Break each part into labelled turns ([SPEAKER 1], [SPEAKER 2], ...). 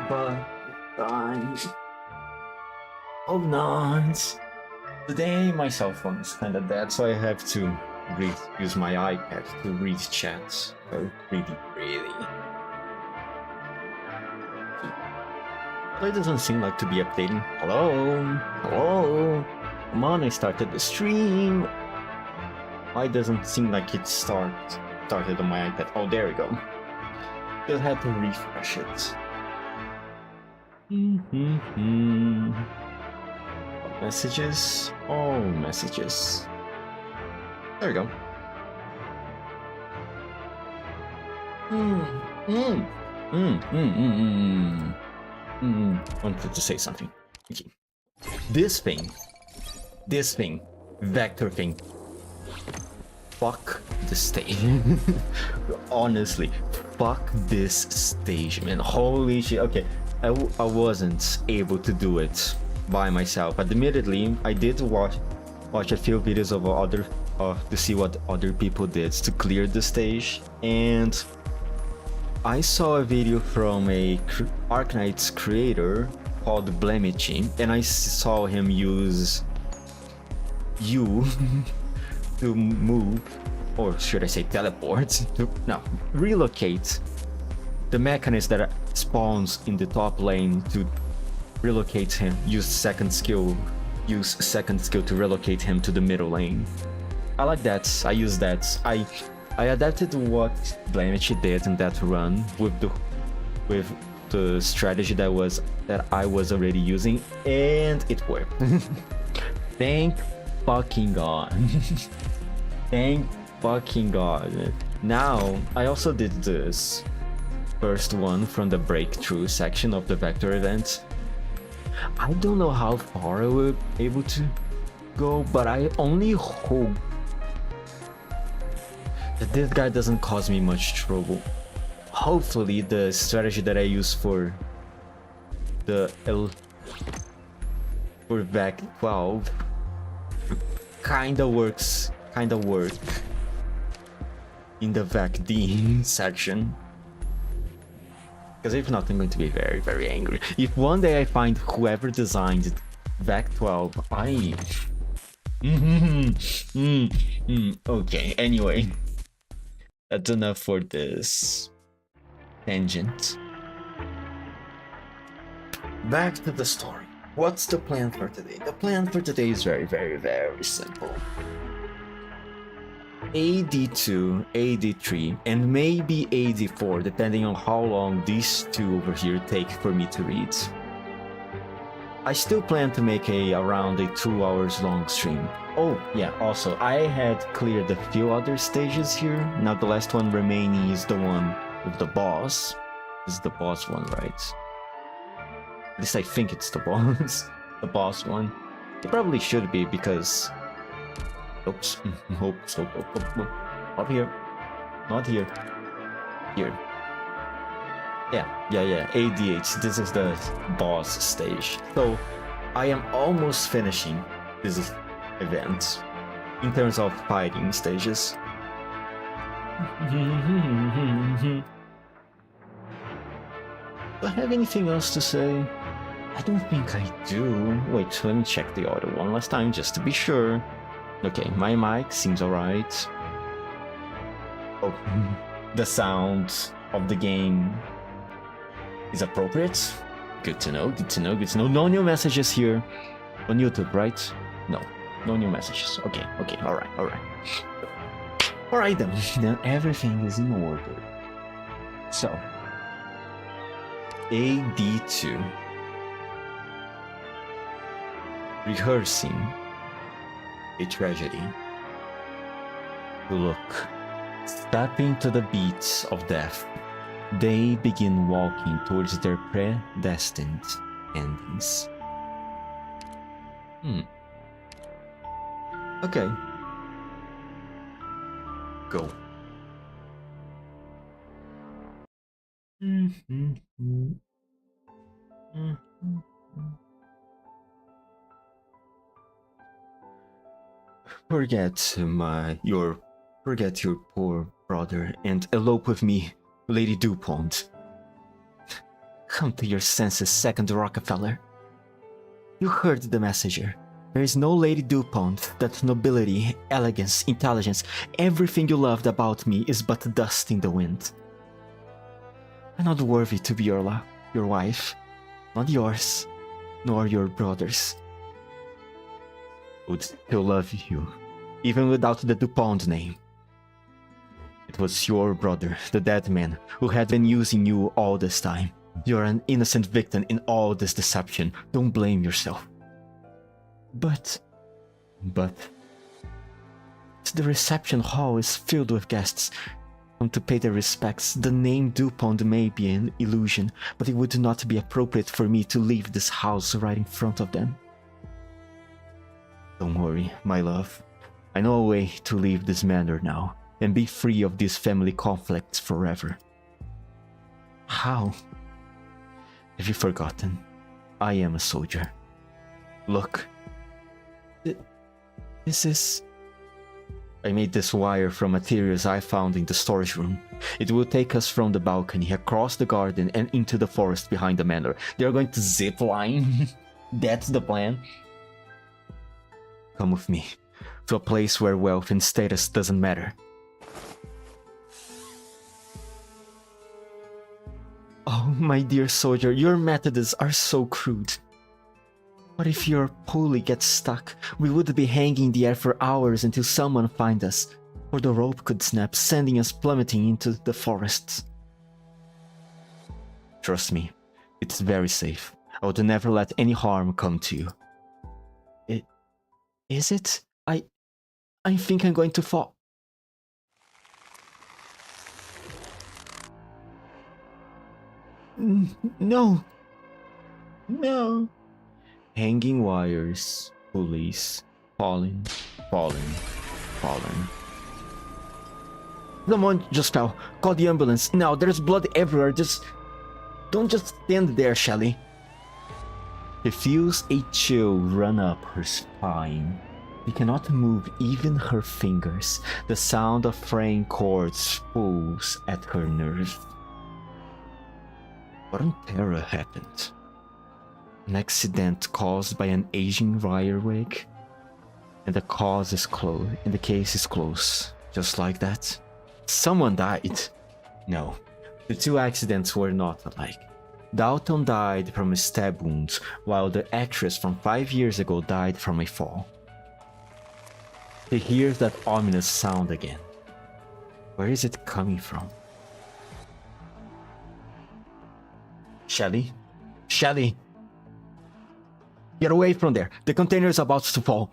[SPEAKER 1] Bye. Oh no. Today my cell phone is kinda dead, so I have to use my iPad to read chats. So really. But it doesn't seem like to be updating. Hello? Come on, I started the stream. Why doesn't seem like it started on my iPad? Oh, there we go. Just had to refresh it. Messages. Oh, messages. There we go. Wanted to say something. Okay. This thing, vector thing. Fuck the stage. Honestly, fuck this stage, man. Holy shit. Okay, I wasn't able to do it by myself. Admittedly, I did watch a few videos of other to see what other people did to clear the stage, and I saw a video from a Arknights creator called Blemichi, and I saw him use you to move, or should I say teleport, relocate the mechanism that spawns in the top lane to relocate him, use second skill to relocate him to the middle lane. I like that. I use that. I adapted what Blemichi did in that run with the strategy that I was already using, and it worked. Thank fucking god. Thank fucking god. Now I also did this first one from the breakthrough section of the vector event. I don't know how far I will be able to go, but I only hope that this guy doesn't cause me much trouble. Hopefully the strategy that I use for Vec 12 kinda work in the Vec D section. Because if not, I'm going to be very, very angry. If one day I find whoever designed Vec 12, okay, anyway. That's enough for this tangent. Back to the story. What's the plan for today? The plan for today is very, very, very simple. AD2, AD3, and maybe AD4, depending on how long these two over here take for me to read. I still plan to make around a 2 hours long stream. Oh yeah, also I had cleared a few other stages here. Now the last one remaining is the one with the boss. This is the boss one, right? At least I think it's the boss. The boss one. It probably should be because... Oops. Oops. Not here. Not here. Here. Yeah. ADH. This is the boss stage. So I am almost finishing this event in terms of fighting stages. Do I have anything else to say? I don't think I do. Wait, let me check the audio one last time just to be sure. Okay, my mic seems alright. Oh, the sound of the game is appropriate. Good to know. No new messages here on YouTube, right? No new messages. Okay, alright. Alright then. Then everything is in order. So, AD2. Rehearsing a tragedy. Look, stepping to the beats of death, they begin walking towards their predestined endings. Okay. Go. Forget your poor brother and elope with me, Lady DuPont. Come to your senses, Second Rockefeller. You heard the messenger. There is no Lady DuPont. That nobility, elegance, intelligence, everything you loved about me is but dust in the wind. I'm not worthy to be your wife. Not yours, nor your brother's. I would still love you, even without the DuPont name. It was your brother, the dead man, who had been using you all this time. You're an innocent victim in all this deception. Don't blame yourself. But... The reception hall is filled with guests. Come to pay their respects. The name DuPont may be an illusion, but it would not be appropriate for me to leave this house right in front of them. Don't worry, my love. I know a way to leave this manor now, and be free of these family conflicts forever. How? Have you forgotten? I am a soldier. Look. This is... I made this wire from materials I found in the storage room. It will take us from the balcony, across the garden, and into the forest behind the manor. They're going to zip line. That's the plan. Come with me, to a place where wealth and status doesn't matter. Oh, my dear soldier, your methods are so crude. What if your pulley gets stuck? We would be hanging in the air for hours until someone finds us. Or the rope could snap, sending us plummeting into the forests. Trust me, it's very safe. I would never let any harm come to you. Is it? I think I'm going to fall. No. No. Hanging wires, pulleys, falling. Someone just fell. Call the ambulance. Now, there's blood everywhere. Don't just stand there, Shelly. She feels a chill run up her spine. She cannot move even her fingers. The sound of fraying cords pulls at her nerves. What on terror happened? An accident caused by an aging wire-wig? And the cause is closed, and the case is closed. Just like that? Someone died? No, the two accidents were not alike. Dalton died from a stab wound, while the actress from 5 years ago died from a fall. She hears that ominous sound again. Where is it coming from? Shelly? Shelly! Get away from there! The container is about to fall!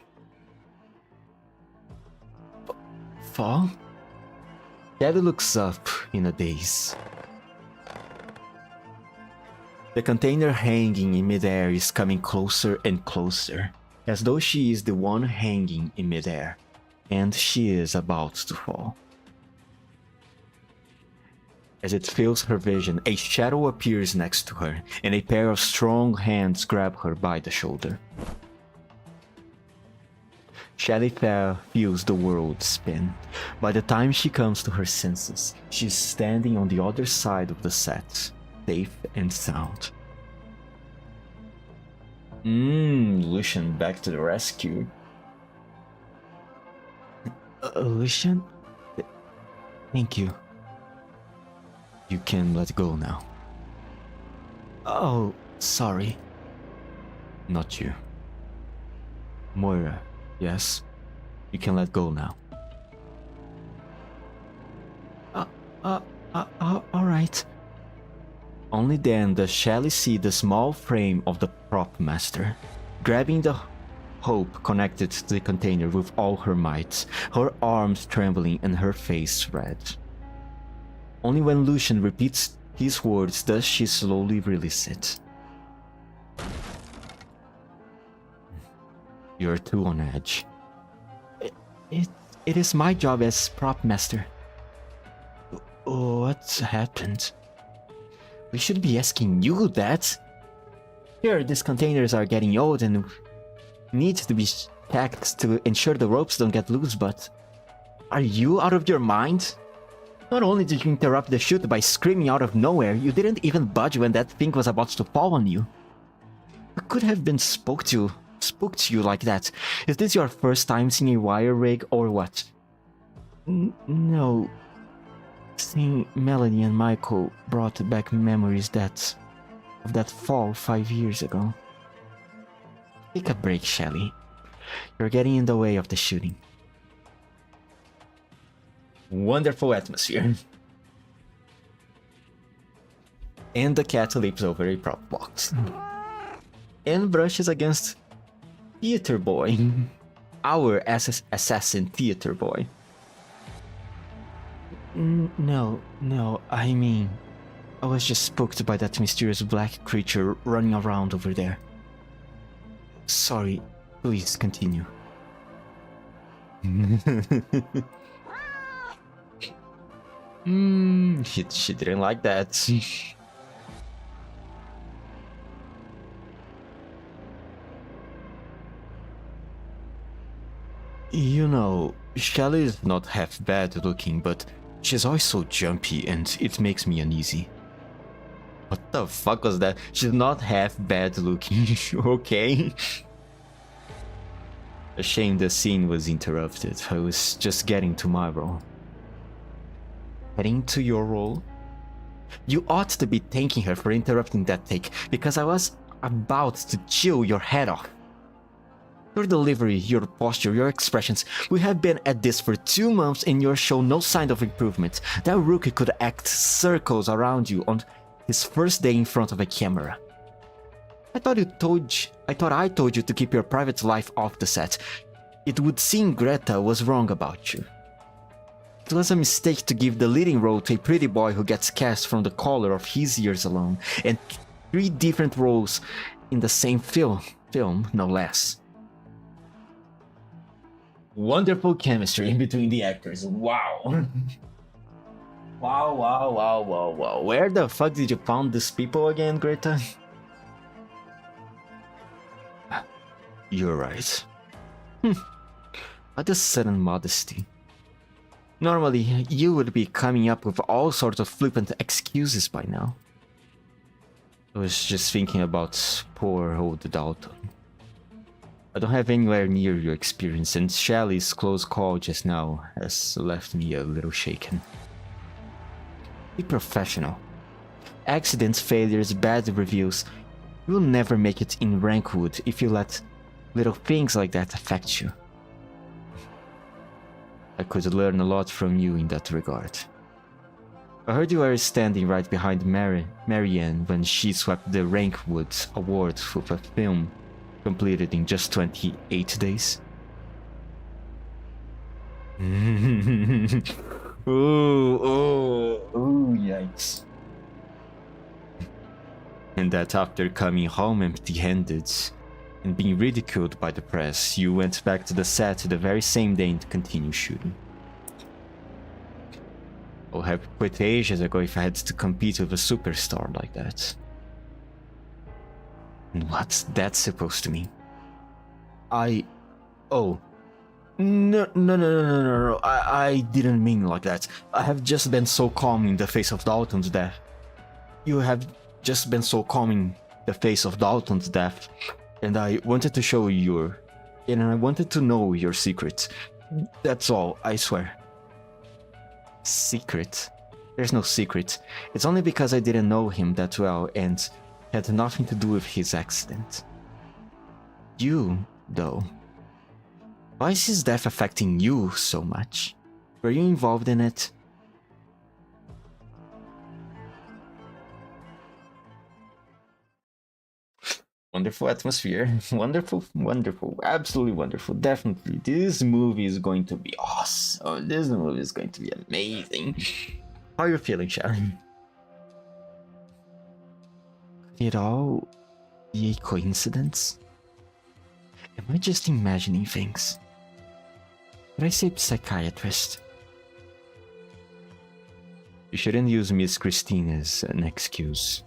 [SPEAKER 1] Fall? Shelly looks up in a daze. The container hanging in midair is coming closer and closer, as though she is the one hanging in midair, and she is about to fall. As it fills her vision, a shadow appears next to her, and a pair of strong hands grab her by the shoulder. Shelly feels the world spin. By the time she comes to her senses, she's standing on the other side of the set, safe and sound. Lucian back to the rescue. Lucian? Thank you. You can let go now. Oh, sorry. Not you. Moira, yes? You can let go now. Alright. Only then does Shelly see the small frame of the prop master, grabbing the hope connected to the container with all her might, her arms trembling and her face red. Only when Lucian repeats his words does she slowly release it. You're too on edge. It is my job as prop master. What happened? We should be asking you that. Sure, these containers are getting old and need to be checked to ensure the ropes don't get loose, but... Are you out of your mind? Not only did you interrupt the shoot by screaming out of nowhere, you didn't even budge when that thing was about to fall on you. Who could have been spooked you like that? Is this your first time seeing a wire rig or what? No. Seeing Melanie and Michael brought back memories of that fall 5 years ago. Take a break, Shelly. You're getting in the way of the shooting. Wonderful atmosphere. And the cat leaps over a prop box. And brushes against Theater Boy. Our assassin Theater Boy. No, I mean, I was just spooked by that mysterious black creature running around over there. Sorry, please continue. She didn't like that. You know, Shelly is not half bad looking, but she's always so jumpy and it makes me uneasy. What the fuck was that? She's not half bad looking, okay? A shame the scene was interrupted. I was just getting to my role. Heading to your role? You ought to be thanking her for interrupting that take, because I was about to chew your head off. Your delivery, your posture, your expressions. We have been at this for 2 months and you show no sign of improvement. That rookie could act circles around you on his first day in front of a camera. I thought I told you to keep your private life off the set. It would seem Greta was wrong about you. It was a mistake to give the leading role to a pretty boy who gets cast from the color of his ears alone, and 3 different roles in the same film, no less. Wonderful chemistry in between the actors. Wow. Wow. Where the fuck did you find these people again, Greta? You're right. What a sudden modesty. Normally, you would be coming up with all sorts of flippant excuses by now. I was just thinking about poor old Dalton. I don't have anywhere near your experience, and Shelly's close call just now has left me a little shaken. Be professional. Accidents, failures, bad reviews. You'll never make it in Rankwood if you let little things like that affect you. I could learn a lot from you in that regard. I heard you were standing right behind Marianne when she swept the Rankwood Award with a film completed in just 28 days. Ooh, yikes. And that after coming home empty-handed and being ridiculed by the press, you went back to the set the very same day to continue shooting. I would have quit ages ago if I had to compete with a superstar like that. And what's that supposed to mean? Oh. No. I didn't mean like that. I have just been so calm in the face of Dalton's death. You have just been so calm in the face of Dalton's death. And I wanted to show you and I wanted to know your secret. That's all, I swear. Secret? There's no secret. It's only because I didn't know him that well and had nothing to do with his accident. You, though. Why is his death affecting you so much? Were you involved in it? Wonderful atmosphere. Wonderful. Absolutely wonderful. Definitely. This movie is going to be awesome. This movie is going to be amazing. How are you feeling, Sharon? Could it all be a coincidence? Am I just imagining things? Did I say psychiatrist? You shouldn't use Miss Christine as an excuse.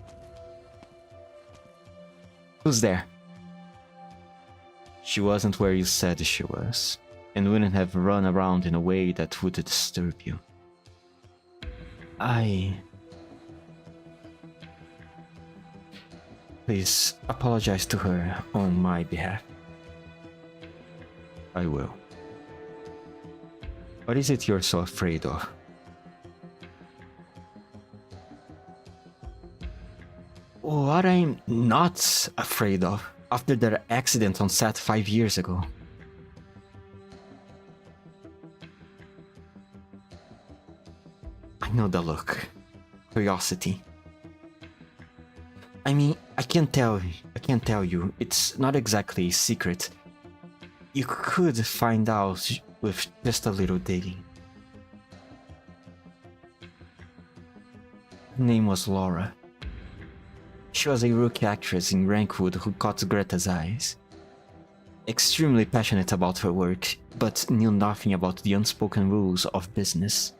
[SPEAKER 1] Who's there? She wasn't where you said she was, and wouldn't have run around in a way that would disturb you. Please apologize to her on my behalf. I will. What is it you're so afraid of? What I'm not afraid of after their accident on set 5 years ago. I know the look. Curiosity. I mean, I can't tell you. It's not exactly a secret. You could find out with just a little digging. Her name was Laura. She was a rookie actress in Rankwood who caught Greta's eyes. Extremely passionate about her work, but knew nothing about the unspoken rules of business.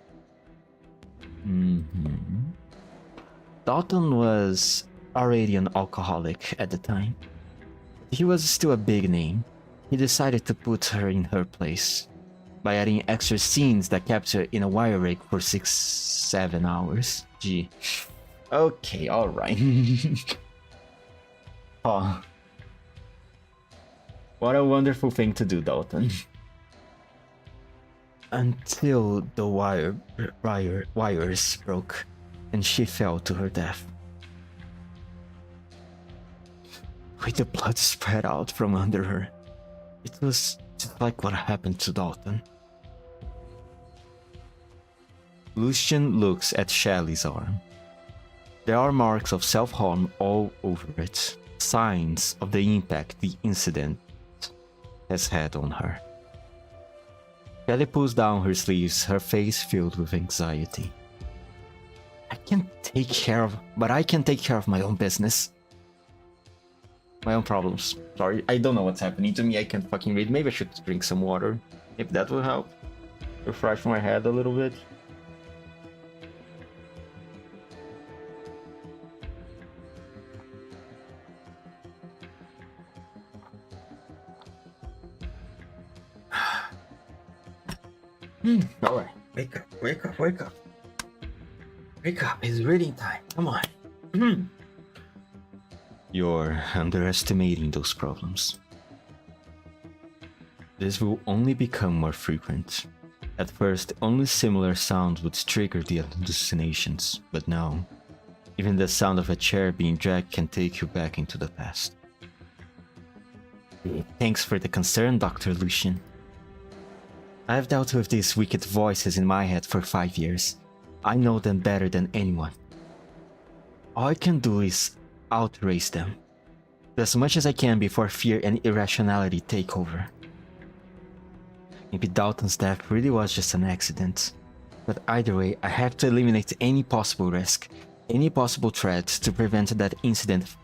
[SPEAKER 1] Dalton was already an alcoholic at the time. He was still a big name. He decided to put her in her place by adding extra scenes that kept her in a wire rig for 6-7 hours. Gee. Okay, alright. Oh. What a wonderful thing to do, Dalton. Until the wires broke and she fell to her death. With the blood spread out from under her. It was just like what happened to Dalton. Lucian looks at Shelley's arm. There are marks of self-harm all over it, signs of the impact the incident has had on her. Shelley pulls down her sleeves, her face filled with anxiety. I can take care of my own business. My own problems. Sorry, I don't know what's happening to me. I can't fucking read. Maybe I should drink some water. If that will help. Refresh my head a little bit. Alright. Wake up. Wake up. It's reading time. Come on. You're underestimating those problems. This will only become more frequent. At first, only similar sounds would trigger the hallucinations, but now, even the sound of a chair being dragged can take you back into the past. Thanks for the concern, Dr. Lucian. I've dealt with these wicked voices in my head for 5 years. I know them better than anyone. All I can do is outrace them. Do as much as I can before fear and irrationality take over. Maybe Dalton's death really was just an accident. But either way, I have to eliminate any possible risk, any possible threat to prevent that incident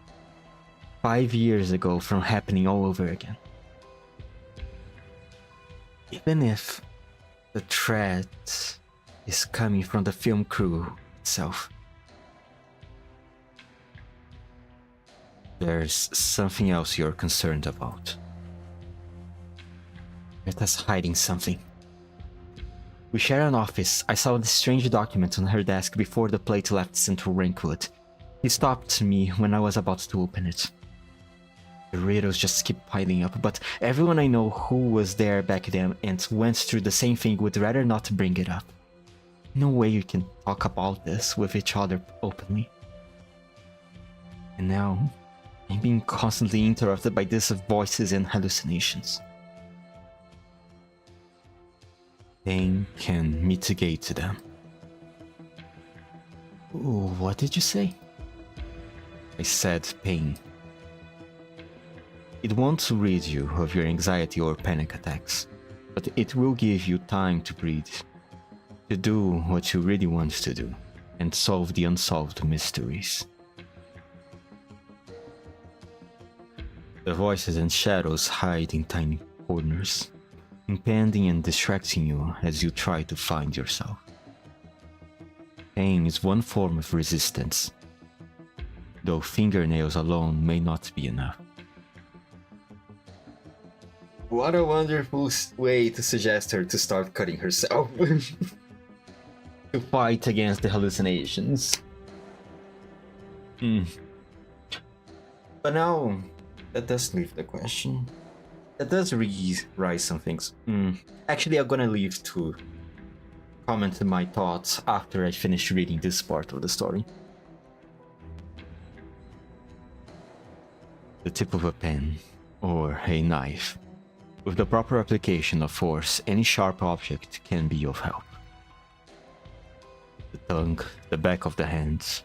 [SPEAKER 1] 5 years ago from happening all over again. Even if the threat is coming from the film crew itself. There's something else you're concerned about. Greta's hiding something. We share an office. I saw this strange document on her desk before the plate left Central Rankwood. He stopped me when I was about to open it. The riddles just keep piling up, but everyone I know who was there back then and went through the same thing would rather not bring it up. No way you can talk about this with each other openly. And now, I'm being constantly interrupted by these voices and hallucinations. Pain can mitigate them. Ooh, what did you say? I said pain. It won't rid you of your anxiety or panic attacks, but it will give you time to breathe, to do what you really want to do, and solve the unsolved mysteries. The voices and shadows hide in tiny corners, impeding and distracting you as you try to find yourself. Pain is one form of resistance, though fingernails alone may not be enough. What a wonderful way to suggest her to start cutting herself. to fight against the hallucinations. But now, that does leave the question. That does raise some things. Actually, I'm gonna leave to comment my thoughts after I finish reading this part of the story. The tip of a pen or a knife. With the proper application of force, any sharp object can be of help. The tongue, the back of the hands,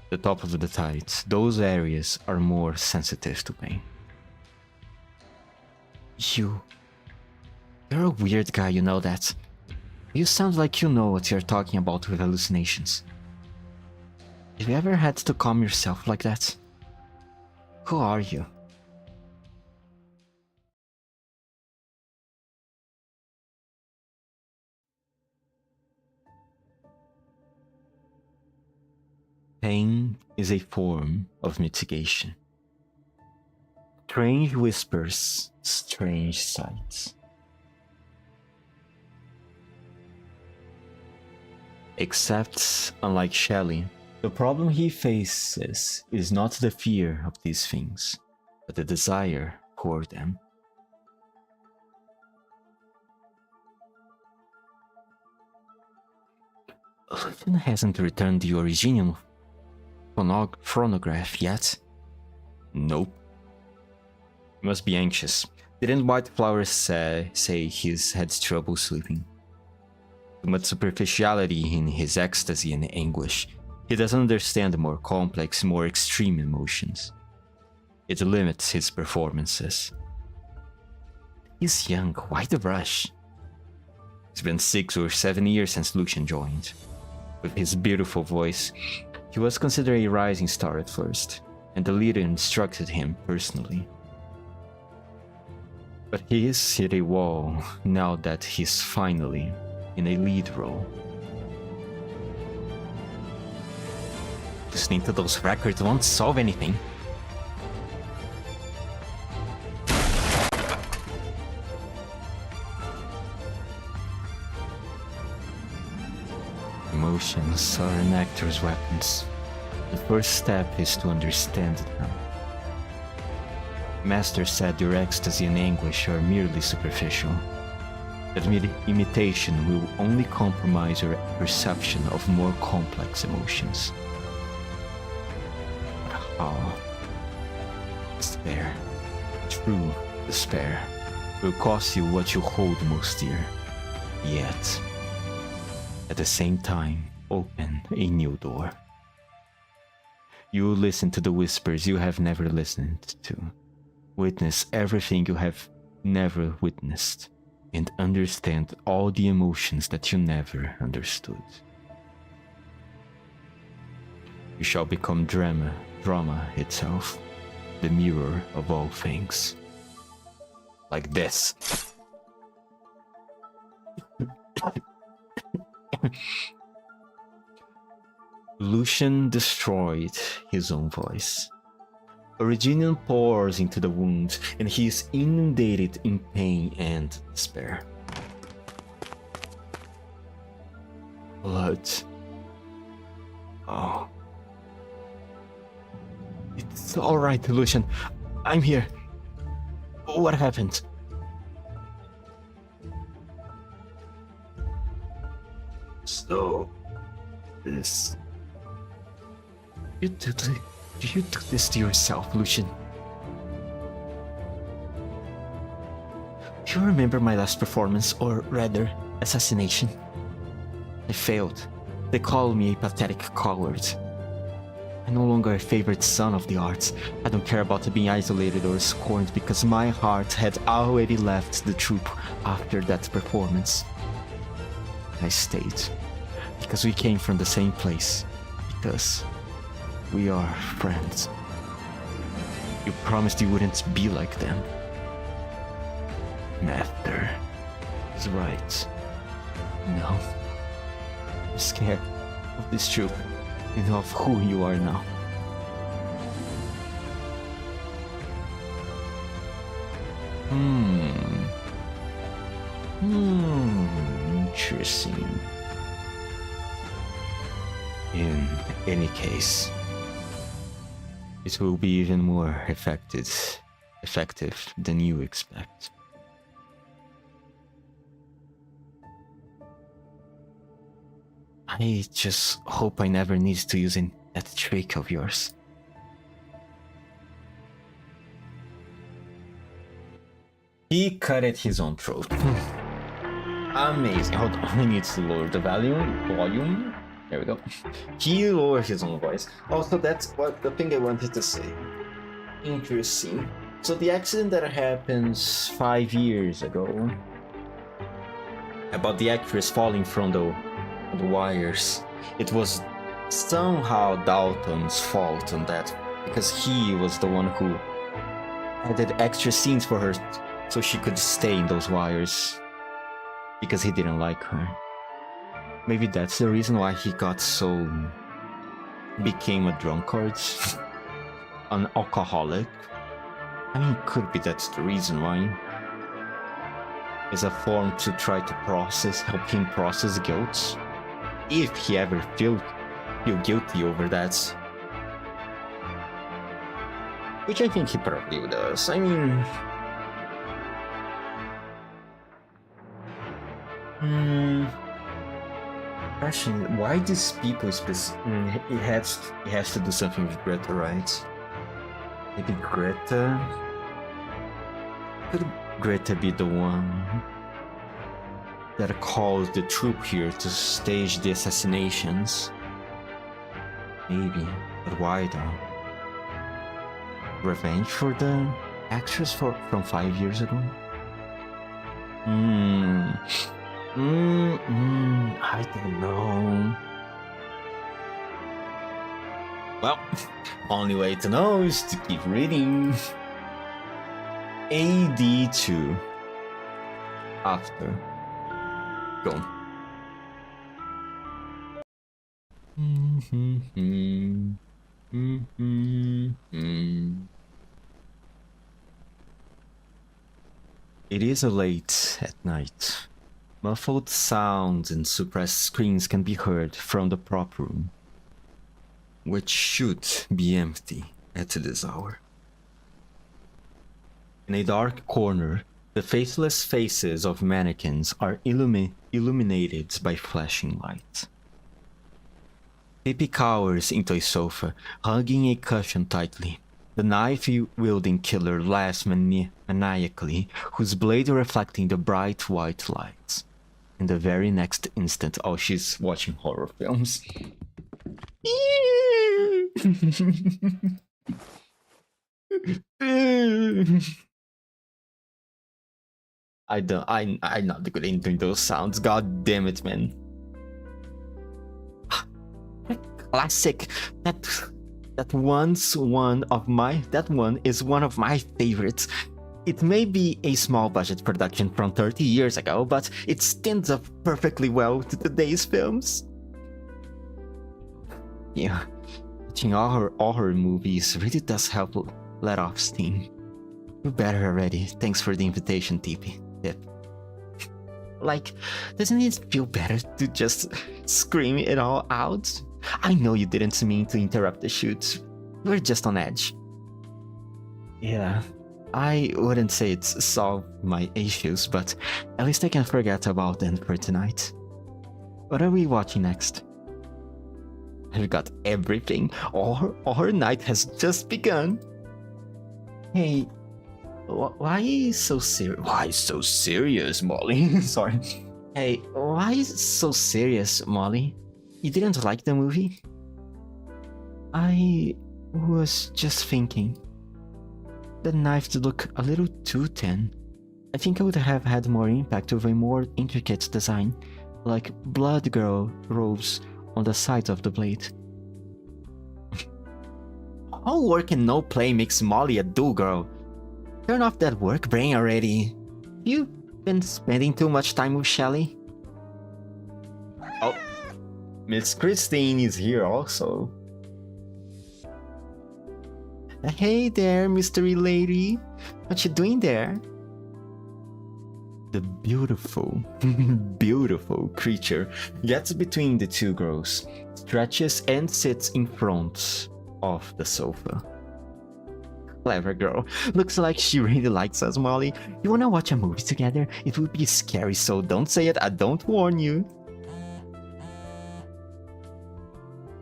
[SPEAKER 1] the top of the thighs, those areas are more sensitive to pain. You're a weird guy, you know that. You sound like you know what you're talking about with hallucinations. Have you ever had to calm yourself like that? Who are you? Pain is a form of mitigation. Strange whispers, strange sights. Except, unlike Shelley, the problem he faces is not the fear of these things, but the desire for them. Lucian hasn't returned the original phonograph yet? Nope. He must be anxious. Didn't White Flowers say he's had trouble sleeping? Too much superficiality in his ecstasy and anguish. He doesn't understand the more complex, more extreme emotions. It limits his performances. He's young, why the rush? It's been 6 or 7 years since Lucian joined. With his beautiful voice, he was considered a rising star at first, and the leader instructed him personally. But he has hit a wall now that he's finally in a lead role. Listening to those records won't solve anything. Emotions are an actor's weapons. The first step is to understand them. Master said your ecstasy and anguish are merely superficial. That imitation will only compromise your perception of more complex emotions. But how? Despair, true despair, will cost you what you hold most dear. Yet, at the same time, open a new door. You listen to the whispers you have never listened to. Witness everything you have never witnessed. And understand all the emotions that you never understood. You shall become drama itself, the mirror of all things. Like this. Lucian destroyed his own voice. Originian pours into the wound, and he is inundated in pain and despair. Blood. Oh. It's alright, Lucian. I'm here. What happened? So... this... You took this to yourself, Lucian. Do you remember my last performance, or rather, assassination? I failed. They called me a pathetic coward. I'm no longer a favorite son of the arts. I don't care about being isolated or scorned because my heart had already left the troupe after that performance. I stayed. Because we came from the same place. Because we are friends. You promised you wouldn't be like them. Master is right. No. I'm scared of this truth and of who you are now. Interesting. In any case, it will be even more effective than you expect. I just hope I never need to use that trick of yours. He cut at his own throat. Amazing. Hold on, I need to lower the volume. There we go. He lowered his own voice. Also, that's what the thing I wanted to say. Interesting. So the accident that happens 5 years ago, about the actress falling from the wires, it was somehow Dalton's fault on that, because he was the one who added extra scenes for her so she could stay in those wires, because he didn't like her. Maybe that's the reason why he became a drunkard, an alcoholic. I mean, could be that's the reason why. It's a form to try to help him process guilt, if he ever feel guilty over that. Which I think he probably does. I mean, question: why these people he has to do something with Greta, right? Maybe Greta? Could Greta be the one that caused the troop here to stage the assassinations? Maybe, but why though? Revenge for the actress from 5 years ago? I don't know. Well, only way to know is to keep reading. AD2. After. Go. It is late at night. Muffled sounds and suppressed screams can be heard from the prop room, which should be empty at this hour. In a dark corner, the faceless faces of mannequins are illuminated by flashing light. Pippi cowers into a sofa, hugging a cushion tightly. The knife-wielding killer laughs maniacally, whose blade reflecting the bright white lights. In the very next instant, she's watching horror films. I'm not good at doing those sounds. God damn it, man. Classic. That one is one of my favorites. It may be a small budget production from 30 years ago, but it stands up perfectly well to today's films. Yeah, watching all her movies really does help let off steam. You're better already. Thanks for the invitation, Tip. Like, doesn't it feel better to just scream it all out? I know you didn't mean to interrupt the shoots. We're just on edge. Yeah, I wouldn't say it's solved my issues, but at least I can forget about them for tonight. What are we watching next? I've got everything. Our night has just begun. Hey, why so serious? Why so serious, Molly? Sorry. Hey, why so serious, Molly? You didn't like the movie? I was just thinking. The knife did look a little too thin. I think it would have had more impact with a more intricate design, like blood girl robes on the sides of the blade. All work and no play makes Molly a do-girl. Turn off that work brain already. You've been spending too much time with Shelly? Oh, Miss Christine is here also. Hey there, mystery lady. What you doing there? The beautiful, beautiful creature gets between the two girls, stretches and sits in front of the sofa. Clever girl. Looks like she really likes us, Molly. You wanna watch a movie together? It would be scary, so don't say it. I don't warn you.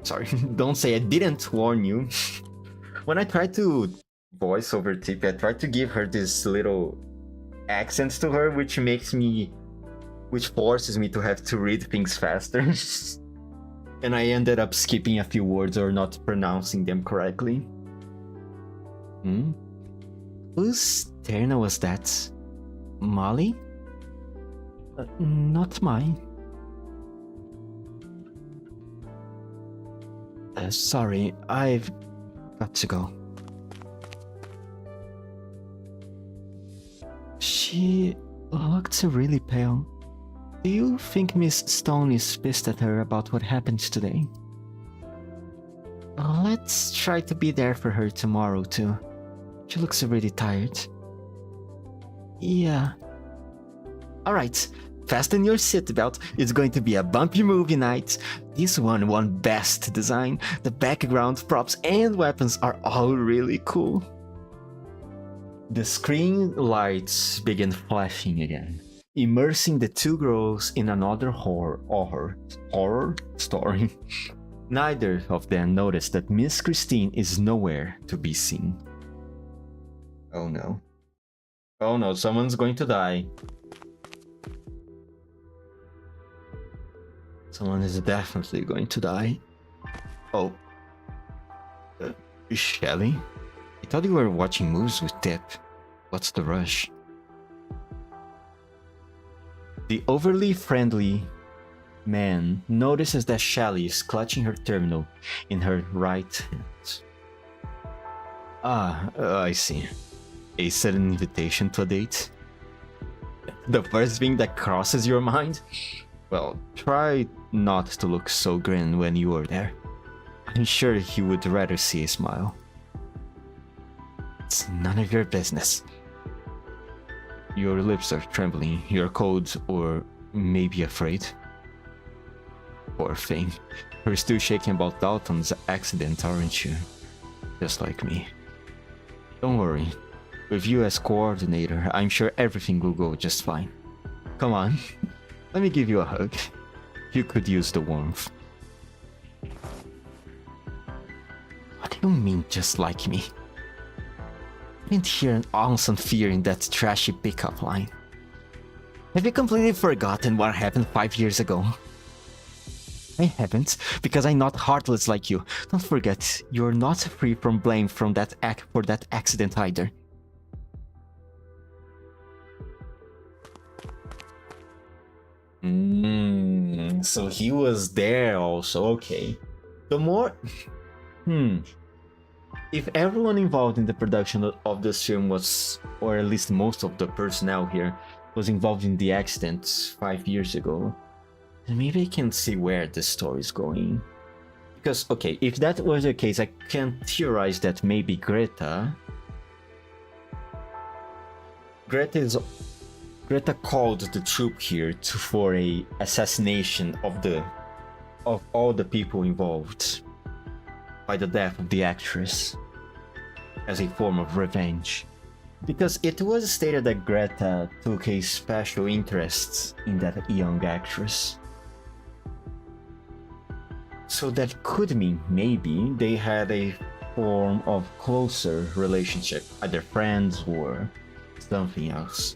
[SPEAKER 1] Sorry, don't say I didn't warn you. When I tried to voice over Tippy, I tried to give her this little accent to her, which forces me to have to read things faster. And I ended up skipping a few words or not pronouncing them correctly. Whose turn was that? Molly? Not mine. Sorry, I've got to go. She looked really pale. Do you think Miss Stone is pissed at her about what happened today? Let's try to be there for her tomorrow too. She looks really tired. Yeah. Alright, fasten your seatbelt. It's going to be a bumpy movie night. This one won Best Design. The background, props, and weapons are all really cool. The screen lights begin flashing again, immersing the two girls in another horror story. Neither of them notice that Miss Christine is nowhere to be seen. Oh no. Oh no, someone's going to die. Someone is definitely going to die. Oh. Shelly? I thought you were watching movies with Tip. What's the rush? The overly friendly man notices that Shelly is clutching her terminal in her right hand. I see. A sudden invitation to a date? The first thing that crosses your mind? Well, try not to look so grim when you are there. I'm sure he would rather see a smile. It's none of your business. Your lips are trembling, you're cold, or maybe afraid. Poor thing. You're still shaking about Dalton's accident, aren't you? Just like me. Don't worry. With you as coordinator, I'm sure everything will go just fine. Come on, let me give you a hug. You could use the warmth. What do you mean, just like me? I didn't hear an ounce of fear in that trashy pickup line. Have you completely forgotten what happened 5 years ago? I haven't, because I'm not heartless like you. Don't forget, you're not free from blame for that accident either. So he was there also, okay. The more... If everyone involved in the production of this film was, or at least most of the personnel here, was involved in the accident 5 years ago, then maybe I can see where the story is going. Because, okay, if that was the case, I can theorize that maybe Greta called the troop here for a assassination of all the people involved by the death of the actress as a form of revenge. Because it was stated that Greta took a special interest in that young actress. So that could mean maybe they had a form of closer relationship, either friends or something else.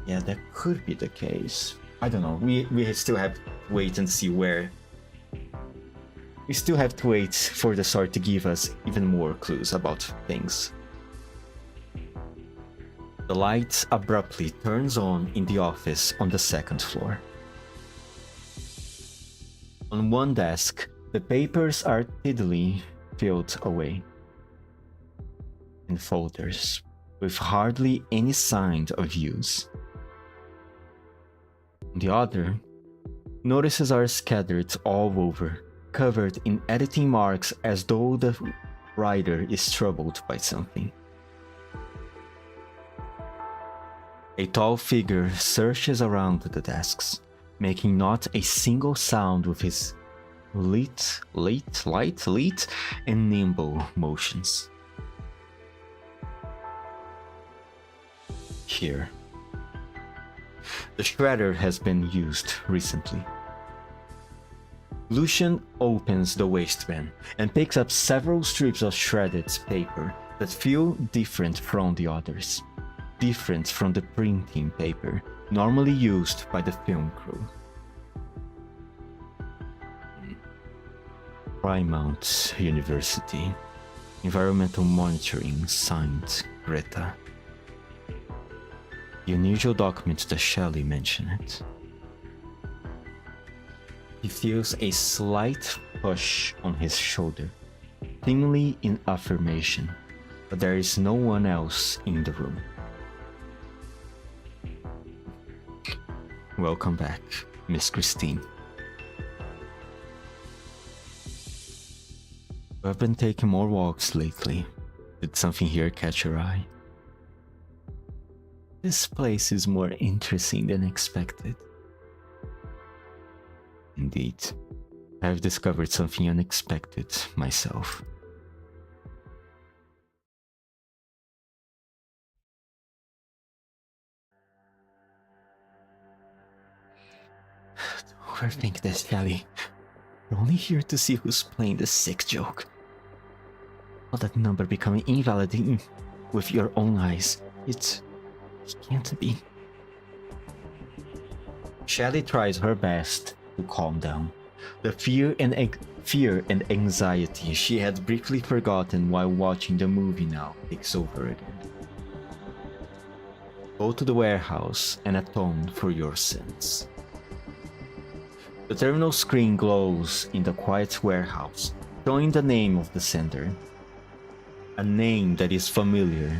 [SPEAKER 1] Yeah, that could be the case. I don't know. We still have to wait and see where. We still have to wait for the story to give us even more clues about things. The light abruptly turns on in the office on the second floor. On one desk, the papers are tidily filled away in folders, with hardly any sign of use. On the other, notices are scattered all over, covered in editing marks as though the writer is troubled by something. A tall figure searches around the desks, making not a single sound with his light, and nimble motions. Here. The shredder has been used recently. Lucian opens the waistband and picks up several strips of shredded paper that feel different from the others. Different from the printing paper normally used by the film crew. Plymouth University. Environmental Monitoring, signed Greta. The unusual document that Shelley mentioned. He feels a slight push on his shoulder, seemingly in affirmation, but there is no one else in the room. Welcome back, Miss Christine. I've been taking more walks lately. Did something here catch your eye? This place is more interesting than expected. Indeed, I've discovered something unexpected myself. Don't overthink this, Shelley. We're only here to see who's playing the sick joke. All that number becoming invalid with your own eyes. It can't be. Shelley tries her best to calm down. The fear and anxiety she had briefly forgotten while watching the movie now takes over again. Go to the warehouse and atone for your sins. The terminal screen glows in the quiet warehouse, showing the name of the sender. A name that is familiar,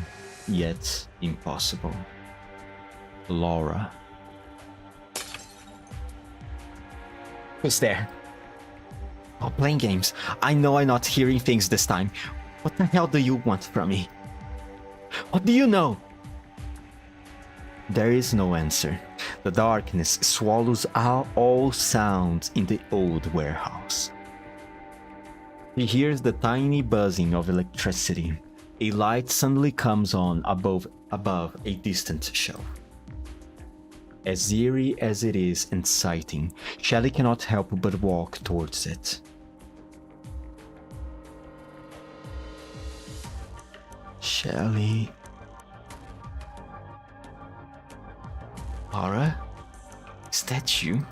[SPEAKER 1] yet impossible. Laura. Who's there? Oh, playing games. I know I'm not hearing things this time. What the hell do you want from me? What do you know? There is no answer. The darkness swallows out all sounds in the old warehouse. He hears the tiny buzzing of electricity. A light suddenly comes on above a distant shelf. As eerie as it is inciting, Shelley cannot help but walk towards it. Shelley. Laura? Is that you?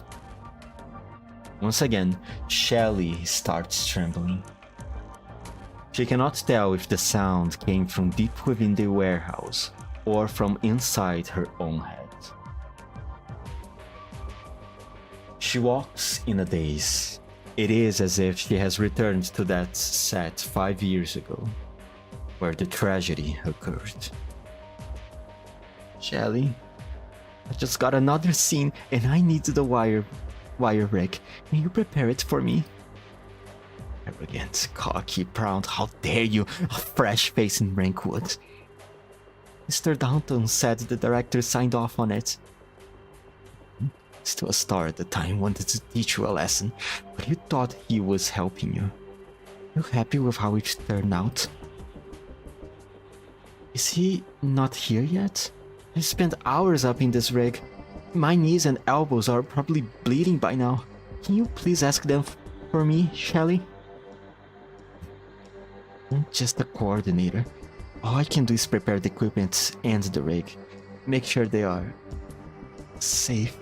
[SPEAKER 1] Once again, Shelley starts trembling. She cannot tell if the sound came from deep within the warehouse or from inside her own head. She walks in a daze. It is as if she has returned to that set 5 years ago, where the tragedy occurred. Shelley, I just got another scene and I need the wire rig. Can you prepare it for me? Arrogant, cocky, proud, how dare you, a fresh face in Rankwood. Mr. Downton said the director signed off on it. Still a star at the time, wanted to teach you a lesson, but you thought he was helping you. You happy with how it turned out? Is he not here yet? I spent hours up in this rig. My knees and elbows are probably bleeding by now. Can you please ask them for me, Shelley? I'm just a coordinator. All I can do is prepare the equipment and the rig. Make sure they are safe.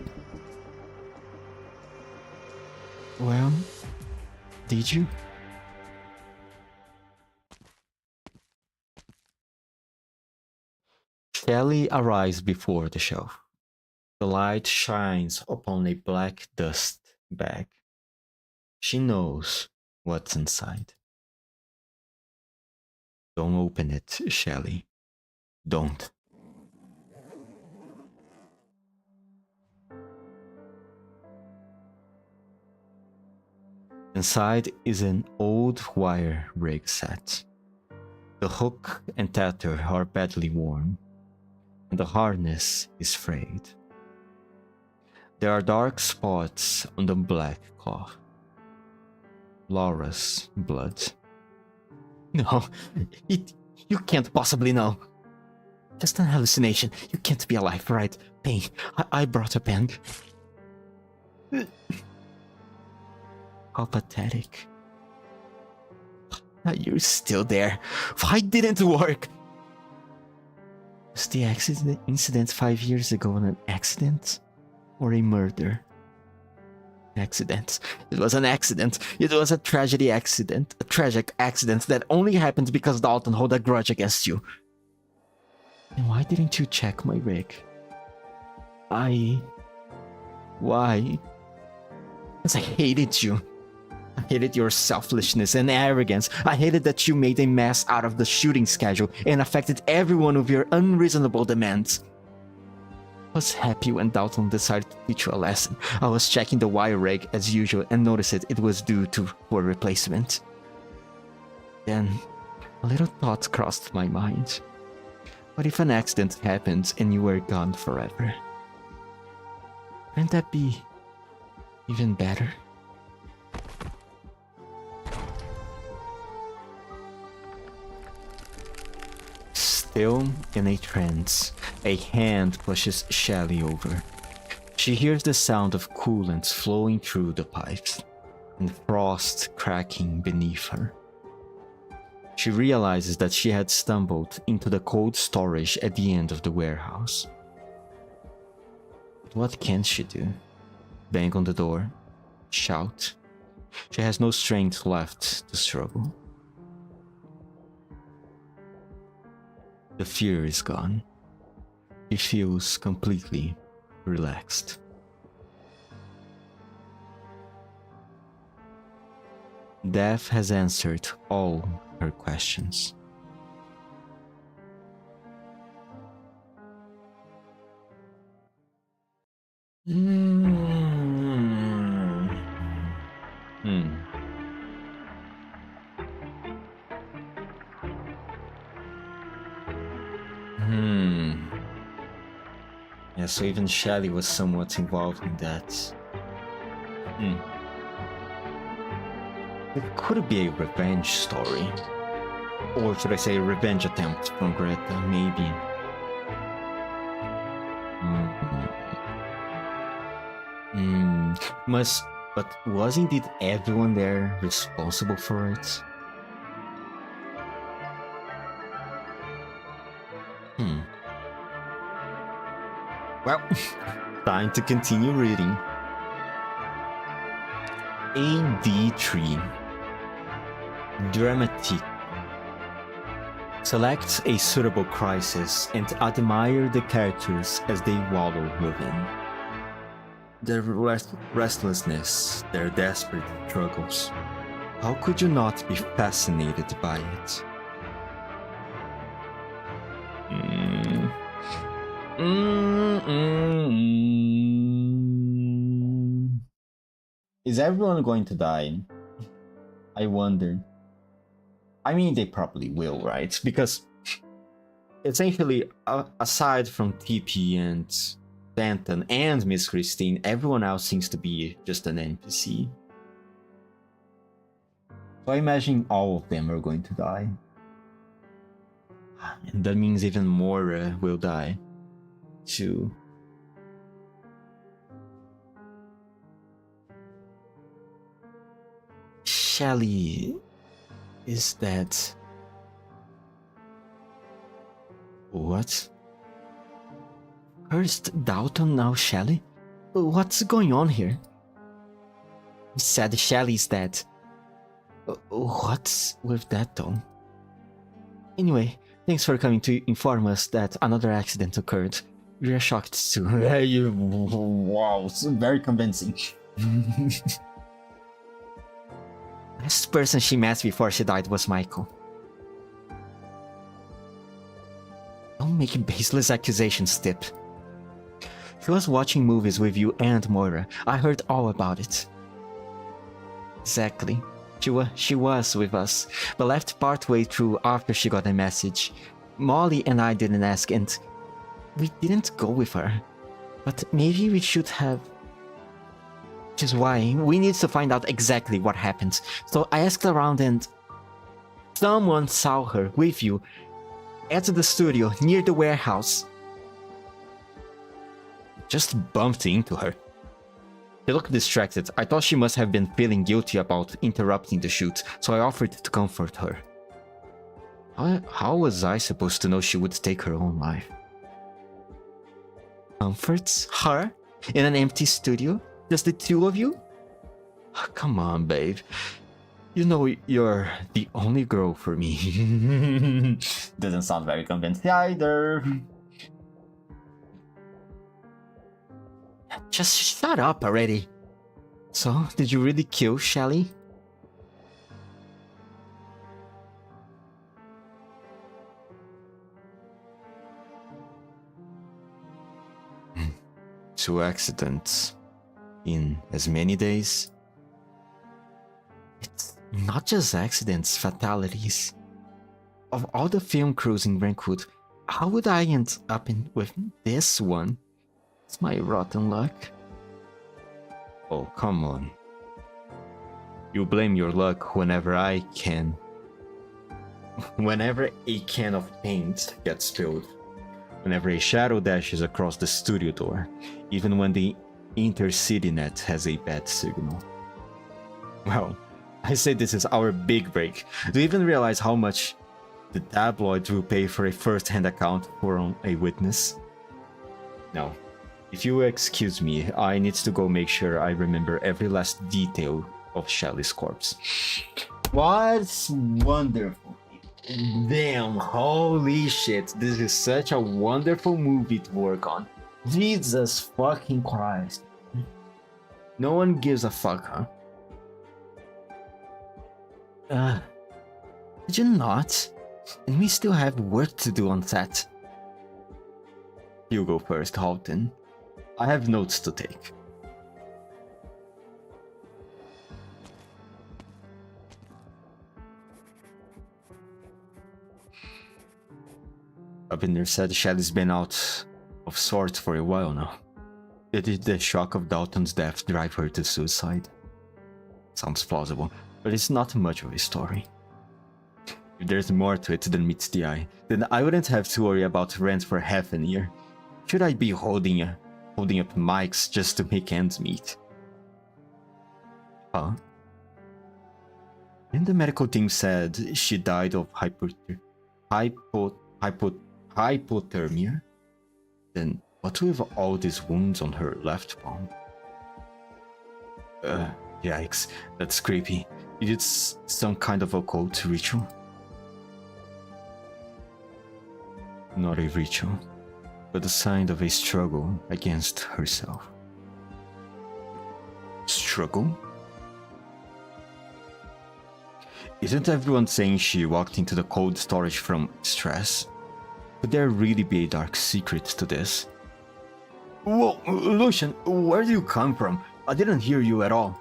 [SPEAKER 1] Well, did you? Shelley arrives before the shelf. The light shines upon a black dust bag. She knows what's inside. Don't open it, Shelley. Don't. Inside is an old wire rig set. The hook and tether are badly worn. and the harness is frayed. There are dark spots on the black cloth. Laura's blood. No, you can't possibly know. Just an hallucination. You can't be alive, right? Pain. I brought a pen. How pathetic. You're still there. Why didn't it work? Was the incident 5 years ago an accident? Or a murder? Accident. It was an accident. It was a tragedy accident. A tragic accident that only happened because Dalton held a grudge against you. And why didn't you check my rig? Why? Because I hated you. I hated your selfishness and arrogance. I hated that you made a mess out of the shooting schedule and affected every one of your unreasonable demands. I was happy when Dalton decided to teach you a lesson. I was checking the wire rig as usual and noticed it was due to for replacement. Then, a little thought crossed my mind. What if an accident happened and you were gone forever? Wouldn't that be even better? Still in a trance, a hand pushes Shelley over. She hears the sound of coolant flowing through the pipes, and frost cracking beneath her. She realizes that she had stumbled into the cold storage at the end of the warehouse. But what can she do? Bang on the door? Shout? She has no strength left to struggle. The fear is gone. She feels completely relaxed. Death has answered all her questions. Yeah, so even Shelley was somewhat involved in that. It could be a revenge story. Or should I say a revenge attempt from Greta, maybe. But was indeed everyone there responsible for it? Well, time to continue reading. AD3 Dramatique. Select a suitable crisis and admire the characters as they wallow within. Their restlessness, their desperate struggles. How could you not be fascinated by it? Is everyone going to die? I wonder. I mean, they probably will, right? Because essentially, aside from TP and Danton and Miss Christine, everyone else seems to be just an NPC. So I imagine all of them are going to die. And that means even more will die, too. Shelley is dead. What? First Dalton, now Shelley? What's going on here? He said Shelley's dead. What's with that though? Anyway, thanks for coming to inform us that another accident occurred. We are shocked too. Wow, it's very convincing. Last person she met before she died was Michael. Don't make baseless accusations, Tip. She was watching movies with you and Moira. I heard all about it. Exactly. She was with us, but left partway through after she got a message. Molly and I didn't ask, and we didn't go with her. But maybe we should have. Which is why we need to find out exactly what happened. So I asked around and someone saw her with you at the studio near the warehouse. Just bumped into her. She looked distracted. I thought she must have been feeling guilty about interrupting the shoot, so I offered to comfort her. How was I supposed to know she would take her own life? Comforts her? In an empty studio? Just the two of you? Oh, come on, babe. You know you're the only girl for me. Doesn't sound very convincing either. Just shut up already. So, did you really kill Shelly? Two accidents in as many days? It's not just accidents, fatalities. Of all the film crews in Rankwood, how would I end up with this one? It's my rotten luck. Oh, come on. You blame your luck whenever I can. Whenever a can of paint gets spilled. Whenever a shadow dashes across the studio door. Even when the intercity net has a bad signal. Well, I say this is our big break. Do you even realize how much the tabloids will pay for a first-hand account for a witness? No. If you excuse me, I need to go make sure I remember every last detail of Shelly's corpse. What's wonderful? Damn, holy shit. This is such a wonderful movie to work on. Jesus fucking Christ. No one gives a fuck, huh? Did you not? And we still have work to do on set. You go first, Halton. I have notes to take. Abner said Shelly's been out of sorts for a while now. Did the shock of Dalton's death drive her to suicide? Sounds plausible, but it's not much of a story. If there's more to it than meets the eye, then I wouldn't have to worry about rent for half a year. Should I be holding up mics just to make ends meet? Huh? And the medical team said she died of hypothermia? Then what with all these wounds on her left palm? Yikes, that's creepy. You did some kind of occult ritual? Not a ritual, but a sign of a struggle against herself. Struggle? Isn't everyone saying she walked into the cold storage from stress? Could there really be a dark secret to this? Whoa, Lucian, where do you come from? I didn't hear you at all.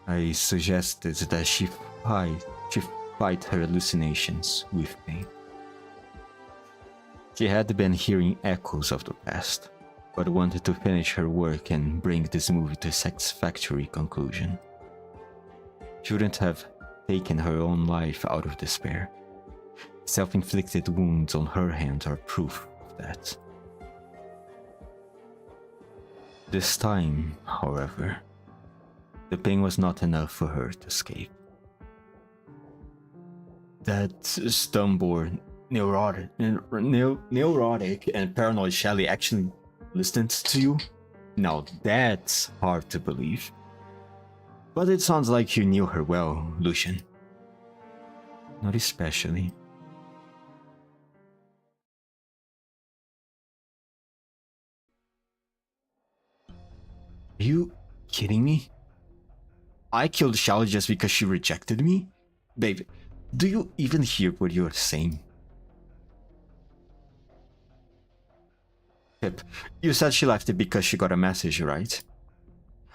[SPEAKER 1] I suggested that she fight her hallucinations with pain. She had been hearing echoes of the past, but wanted to finish her work and bring this movie to a satisfactory conclusion. She wouldn't have taken her own life out of despair. Self-inflicted wounds on her hands are proof of that. This time, however, the pain was not enough for her to escape. That stubborn, neurotic and paranoid Shelly actually listened to you? Now that's hard to believe. But it sounds like you knew her well, Lucian. Not especially. Are you kidding me? I killed Shelly just because she rejected me? Babe, do you even hear what you're saying? Pip, you said she left it because she got a message, right?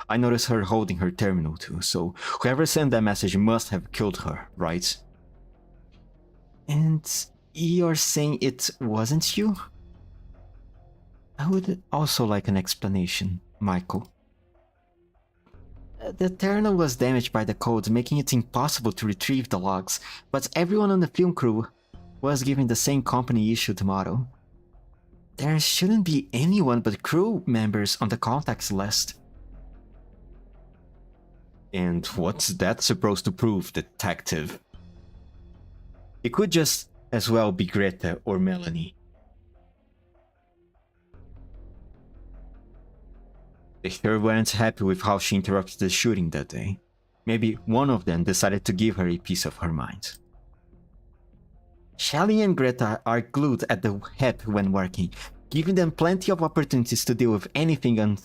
[SPEAKER 1] I noticed her holding her terminal too, so whoever sent that message must have killed her, right? And You're saying it wasn't you? I would also like an explanation, Michael. The terminal was damaged by the code, making it impossible to retrieve the logs, but everyone on the film crew was given the same company-issued model. There shouldn't be anyone but crew members on the contacts list. And what's that supposed to prove, detective? It could just as well be Greta or Melanie. They sure weren't happy with how she interrupted the shooting that day. Maybe one of them decided to give her a piece of her mind. Shelly and Greta are glued at the hip when working, giving them plenty of opportunities to deal with anything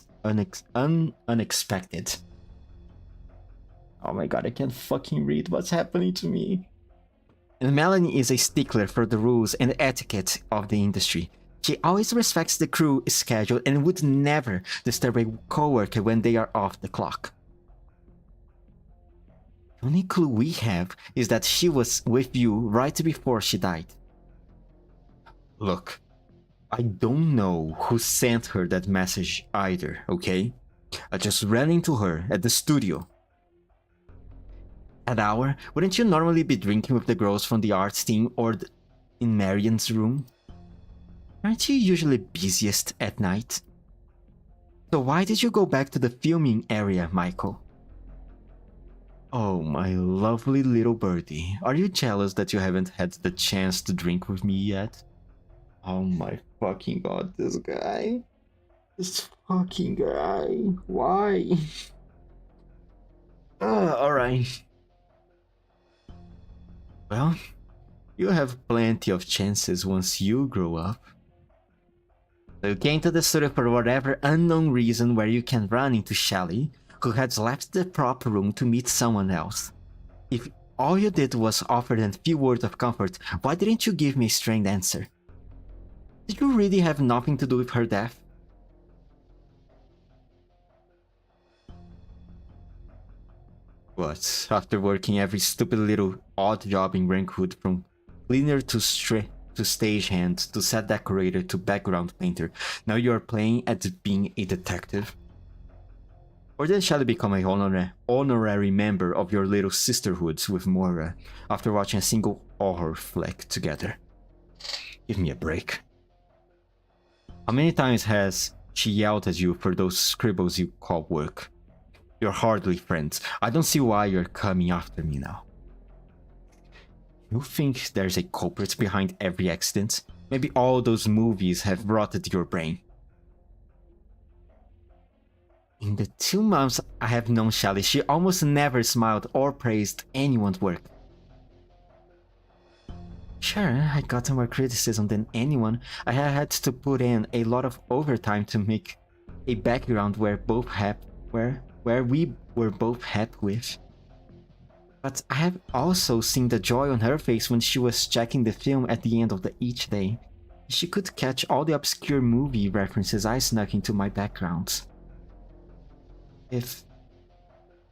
[SPEAKER 1] unexpected. Oh my god, I can't fucking read what's happening to me. And Melanie is a stickler for the rules and etiquette of the industry. She always respects the crew schedule and would never disturb a coworker when they are off the clock. The only clue we have is that she was with you right before she died. Look, I don't know who sent her that message either, okay? I just ran into her at the studio. That hour, wouldn't you normally be drinking with the girls from the arts team or in Marion's room? Aren't you usually busiest at night? So why did you go back to the filming area, Michael? Oh, my lovely little birdie. Are you jealous that you haven't had the chance to drink with me yet? Oh my fucking god, this guy. This fucking guy. Why? Alright. Well, you have plenty of chances once you grow up. So you came to the studio for whatever unknown reason where you can run into Shelly, who had left the prop room to meet someone else. If all you did was offer them a few words of comfort, why didn't you give me a straight answer? Did you really have nothing to do with her death? What, after working every stupid little odd job in Rankwood, from cleaner to stagehand to set decorator to background painter, now you are playing at being a detective? Or then shall you become a honorary member of your little sisterhoods with Moira after watching a single horror flick together? Give me a break. How many times has she yelled at you for those scribbles you call work? You're hardly friends. I don't see why you're coming after me now. You think there's a culprit behind every accident? Maybe all those movies have rotted your brain. In the 2 months I have known Shelly, she almost never smiled or praised anyone's work. Sure, I got more criticism than anyone. I had to put in a lot of overtime to make a background where we were both happy with. But I have also seen the joy on her face when she was checking the film at the end of each day. She could catch all the obscure movie references I snuck into my backgrounds. If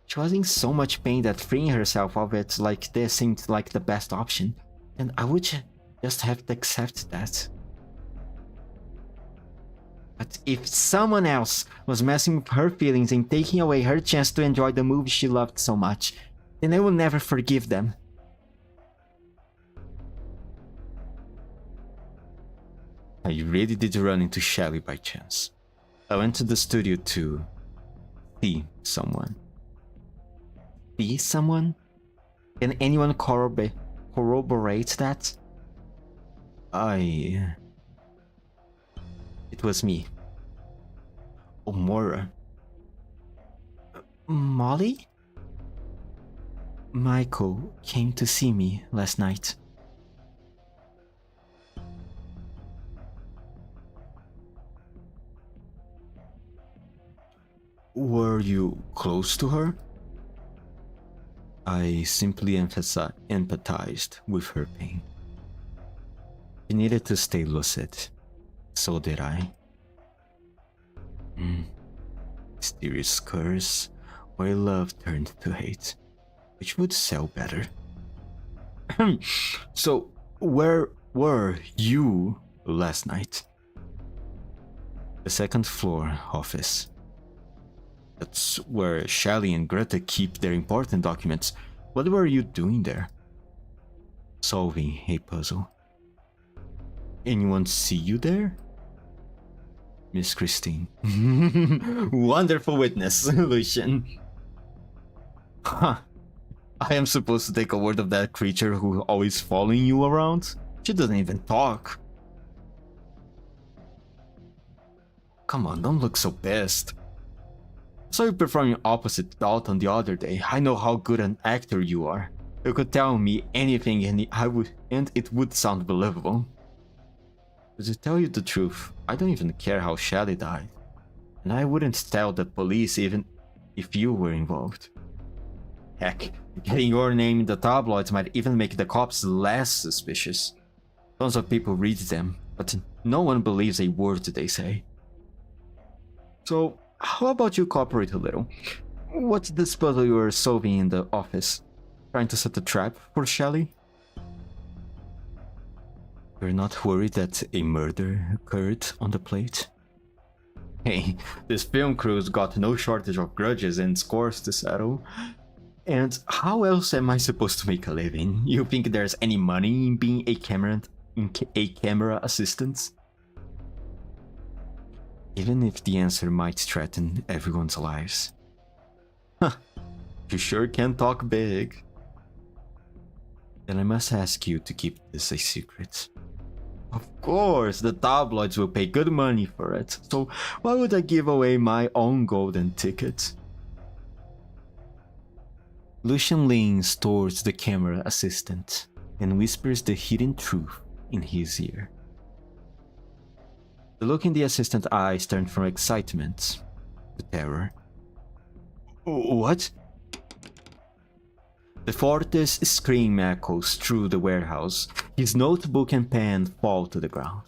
[SPEAKER 1] she was in so much pain that freeing herself of it like this seemed like the best option, then I would just have to accept that. But if someone else was messing with her feelings and taking away her chance to enjoy the movie she loved so much, then I will never forgive them. I really did run into Shelly by chance. I went to the studio to see someone. See someone? Can anyone corroborate that? It was me. Oh, Moira. Molly? Michael came to see me last night. Were you close to her? I simply empathized with her pain. She needed to stay lucid. So did I. Mysterious curse, where love turned to hate. Which would sell better? So, where were you last night? The second floor office. That's where Shelly and Greta keep their important documents. What were you doing there? Solving a puzzle. Anyone see you there? Miss Christine. Wonderful witness, Lucian. Huh. I am supposed to take a word of that creature who always following you around? She doesn't even talk. Come on, don't look so pissed. I saw you performing opposite Dalton the other day. I know how good an actor you are. You could tell me anything and it would sound believable. But to tell you the truth, I don't even care how Shelly died. And I wouldn't tell the police even if you were involved. Heck, getting your name in the tabloids might even make the cops less suspicious. Tons of people read them, but no one believes a word they say. So, how about you cooperate a little? What's this puzzle you were solving in the office? Trying to set a trap for Shelly? You're not worried that a murder occurred on the plate? Hey, this film crew's got no shortage of grudges and scores to settle. And how else am I supposed to make a living? You think there's any money in being a camera assistant? Even if the answer might threaten everyone's lives. Huh, you sure can talk big. Then I must ask you to keep this a secret. Of course, the tabloids will pay good money for it, so why would I give away my own golden ticket? Lucian leans towards the camera assistant and whispers the hidden truth in his ear. The look in the assistant's eyes turned from excitement to terror. What? The Forte's scream echoes through the warehouse. His notebook and pen fall to the ground.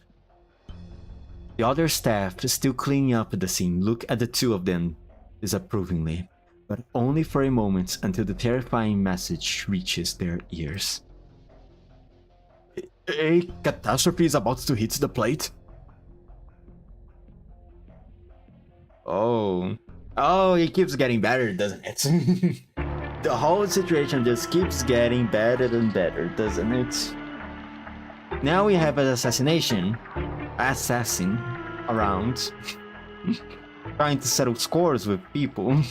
[SPEAKER 1] The other staff, still cleaning up the scene, look at the two of them disapprovingly, but only for a moment until the terrifying message reaches their ears. A catastrophe is about to hit the plate. Oh, it keeps getting better, doesn't it? The whole situation just keeps getting better and better, doesn't it? Now we have an assassin around, trying to settle scores with people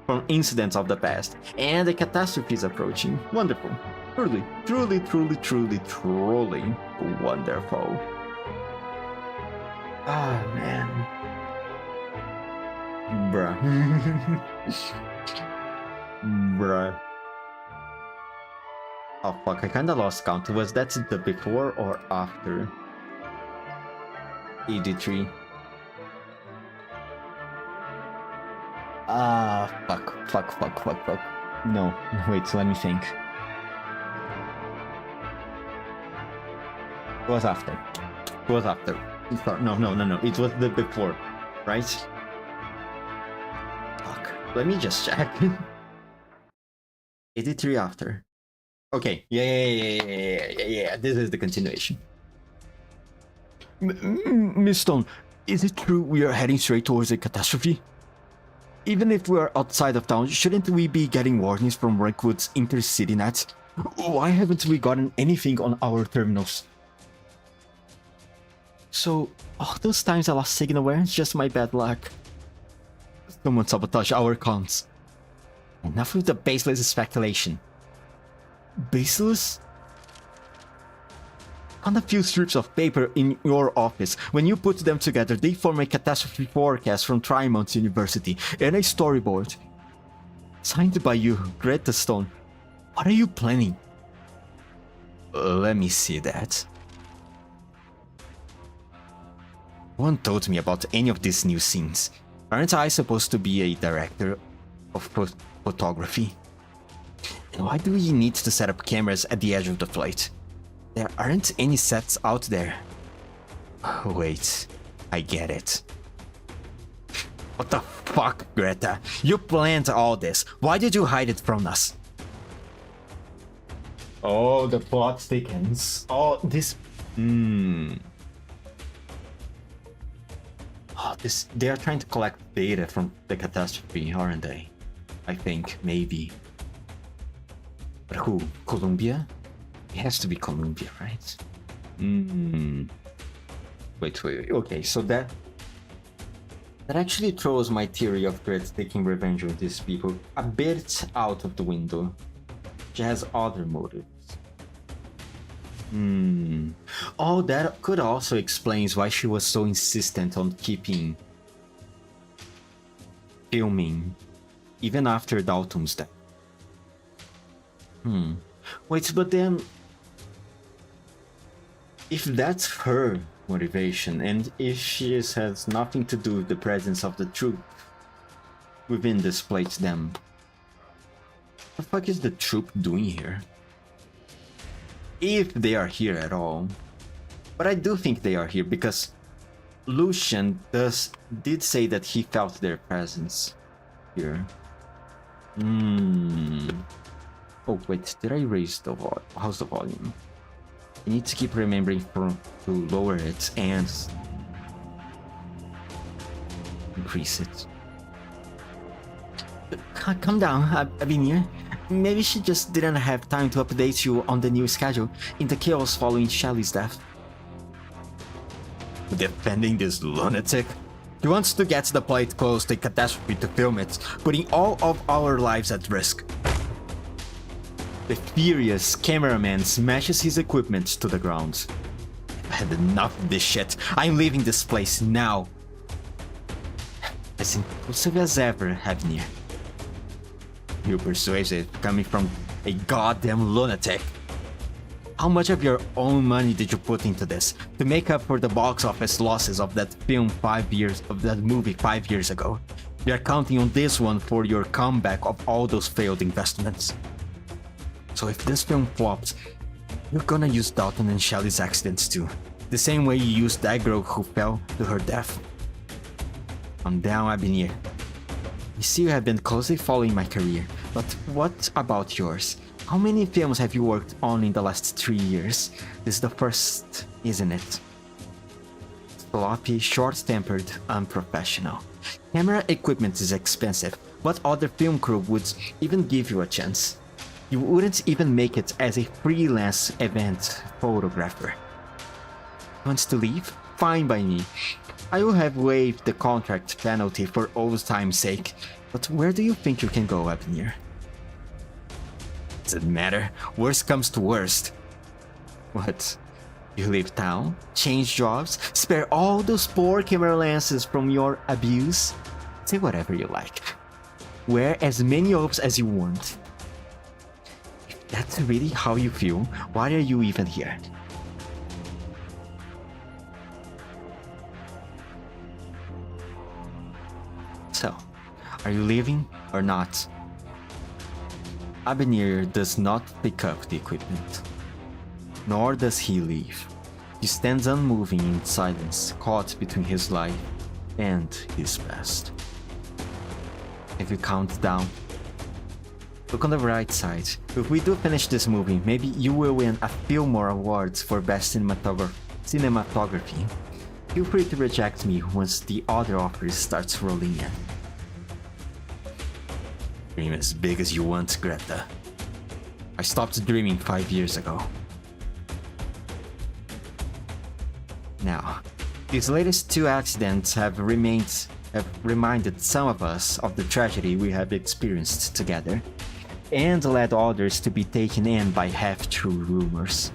[SPEAKER 1] from incidents of the past, and the catastrophe is approaching. Wonderful. Truly wonderful. Ah, man. Bruh. Bruh. Oh fuck, I kinda lost count. Was that the before or after? 83. Fuck. No, wait, let me think. It was after. Sorry, no. It was the before, right? Fuck. Let me just check. 83 after. Okay. Yeah. This is the continuation. Miss Stone, is it true we are heading straight towards a catastrophe? Even if we are outside of town, shouldn't we be getting warnings from Rankwood's intercity net? Why haven't we gotten anything on our terminals? So, all those times I lost signal were just my bad luck. Someone sabotaged our comms. Enough with the baseless speculation. Baseless? On a few strips of paper in your office, when you put them together, they form a catastrophe forecast from Trymount University and a storyboard. Signed by you, Greta Stone. What are you planning? Let me see that. No one told me about any of these new scenes. Aren't I supposed to be a director of photography? And why do we need to set up cameras at the edge of the flight? There aren't any sets out there. Wait, I get it. What the fuck, Greta? You planned all this. Why did you hide it from us? Oh, the plot thickens. Oh, this Hmm. Oh, they are trying to collect data from the catastrophe, aren't they? I think, maybe. But who? Columbia? It has to be Columbia, right? Hmm. Wait. Okay, so that actually throws my theory of Grit taking revenge on these people a bit out of the window. She has other motives. Oh, that could also explains why she was so insistent on keeping filming even after Dalton's death. Wait, but then if that's her motivation, and if she has nothing to do with the presence of the troop within this place, then what the fuck is the troop doing here? If they are here at all. But I do think they are here because Lucian did say that he felt their presence here. Oh wait, did I raise the volume? How's the volume? I need to keep remembering to lower it and increase it. Calm down, Abinir. Maybe she just didn't have time to update you on the new schedule in the chaos following Shelly's death. Defending this lunatic? He wants to get the plate close to a catastrophe to film it, putting all of our lives at risk. The furious cameraman smashes his equipment to the ground. I've had enough of this shit. I'm leaving this place now. As impulsive as ever, Abnir. You persuasive, coming from a goddamn lunatic. How much of your own money did you put into this to make up for the box office losses of that movie 5 years ago? You're counting on this one for your comeback of all those failed investments. So if this film flops, you're gonna use Dalton and Shelly's accidents too, the same way you used that girl who fell to her death. I'm down, Abinir. I see you have been closely following my career, but what about yours? How many films have you worked on in the last 3 years? This is the first, isn't it? Sloppy, short-tempered, unprofessional. Camera equipment is expensive. What other film crew would even give you a chance? You wouldn't even make it as a freelance event photographer. Wants to leave? Fine by me. I will have waived the contract penalty for old time's sake. But where do you think you can go, Abnir? Doesn't matter. Worst comes to worst. What? You leave town? Change jobs? Spare all those poor camera lenses from your abuse? Say whatever you like. Wear as many orbs as you want. If that's really how you feel, why are you even here? So, are you leaving or not? Abinir does not pick up the equipment. Nor does he leave. He stands unmoving in silence, caught between his life and his past. If you count down, look on the right side. If we do finish this movie, maybe you will win a few more awards for best cinematography. Feel free to reject me once the other offers starts rolling in. Dream as big as you want, Greta. I stopped dreaming 5 years ago. Now, these latest 2 accidents have reminded some of us of the tragedy we have experienced together, and led others to be taken in by half-true rumors.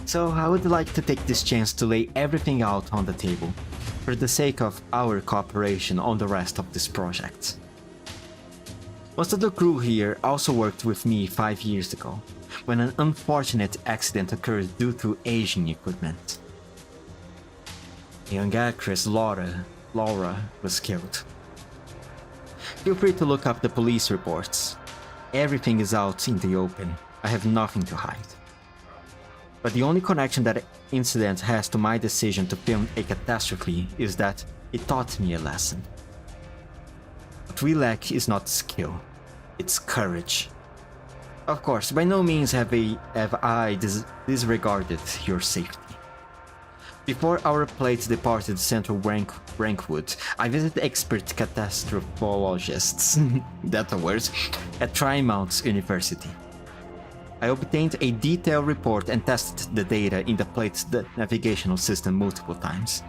[SPEAKER 1] So I would like to take this chance to lay everything out on the table, for the sake of our cooperation on the rest of this project. Most of the crew here also worked with me 5 years ago, when an unfortunate accident occurred due to aging equipment. A young actress, Laura, was killed. Feel free to look up the police reports. Everything is out in the open. I have nothing to hide. But the only connection that incident has to my decision to film a catastrophe is that it taught me a lesson. What we lack is not skill, it's courage. Of course, by no means have I disregarded your safety. Before our plate departed Central Rankwood, I visited expert catastrophologists, that's a word, at Trymount University. I obtained a detailed report and tested the data in the plate's navigational system multiple times.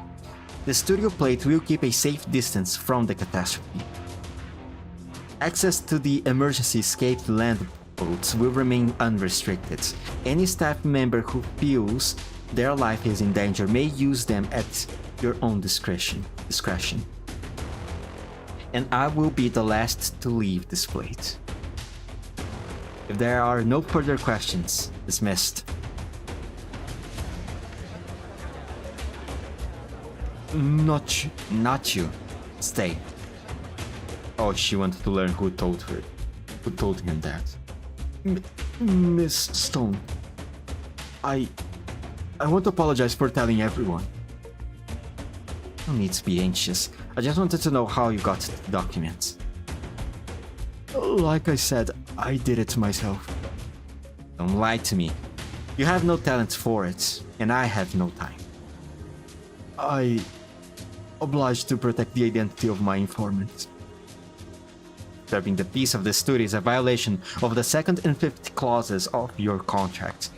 [SPEAKER 1] The studio plate will keep a safe distance from the catastrophe. Access to the emergency escape land boats will remain unrestricted. Any staff member who feels their life is in danger may use them at your own discretion. And I will be the last to leave this plate. If there are no further questions, dismissed. Not you. Stay. Oh, she wanted to learn who told him that. Miss Stone, I want to apologize for telling everyone. No need to be anxious. I just wanted to know how you got the documents. Like I said, I did it myself. Don't lie to me. You have no talent for it, and I have no time. I obliged to protect the identity of my informant. Disturbing the peace of the studio is a violation of the 2nd and 5th clauses of your contract.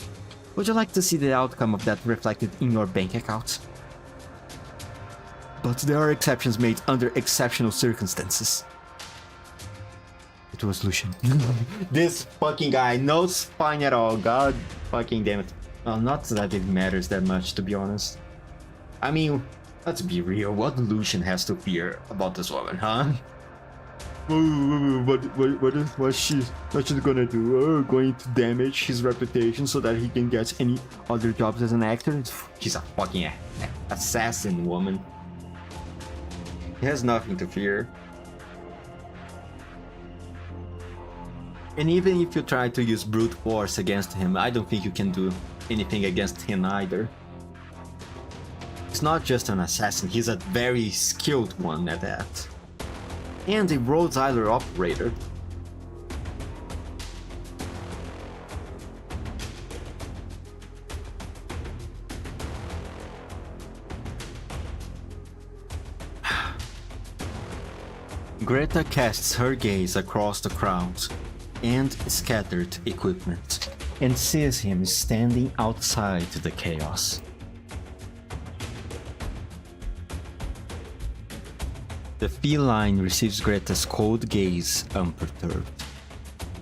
[SPEAKER 1] Would you like to see the outcome of that reflected in your bank account? But there are exceptions made under exceptional circumstances. It was Lucian. This fucking guy, no spine at all, god fucking damn it. Well, not that it matters that much, to be honest. I mean, let's be real, what Lucian has to fear about this woman, huh? What's she gonna do? Going to damage his reputation so that he can get any other jobs as an actor? She's a fucking assassin woman. He has nothing to fear. And even if you try to use brute force against him, I don't think you can do anything against him either. He's not just an assassin, he's a very skilled one at that. And a Rhodes Island operator. Greta casts her gaze across the crowd and scattered equipment and sees him standing outside the chaos. The feline receives Greta's cold gaze unperturbed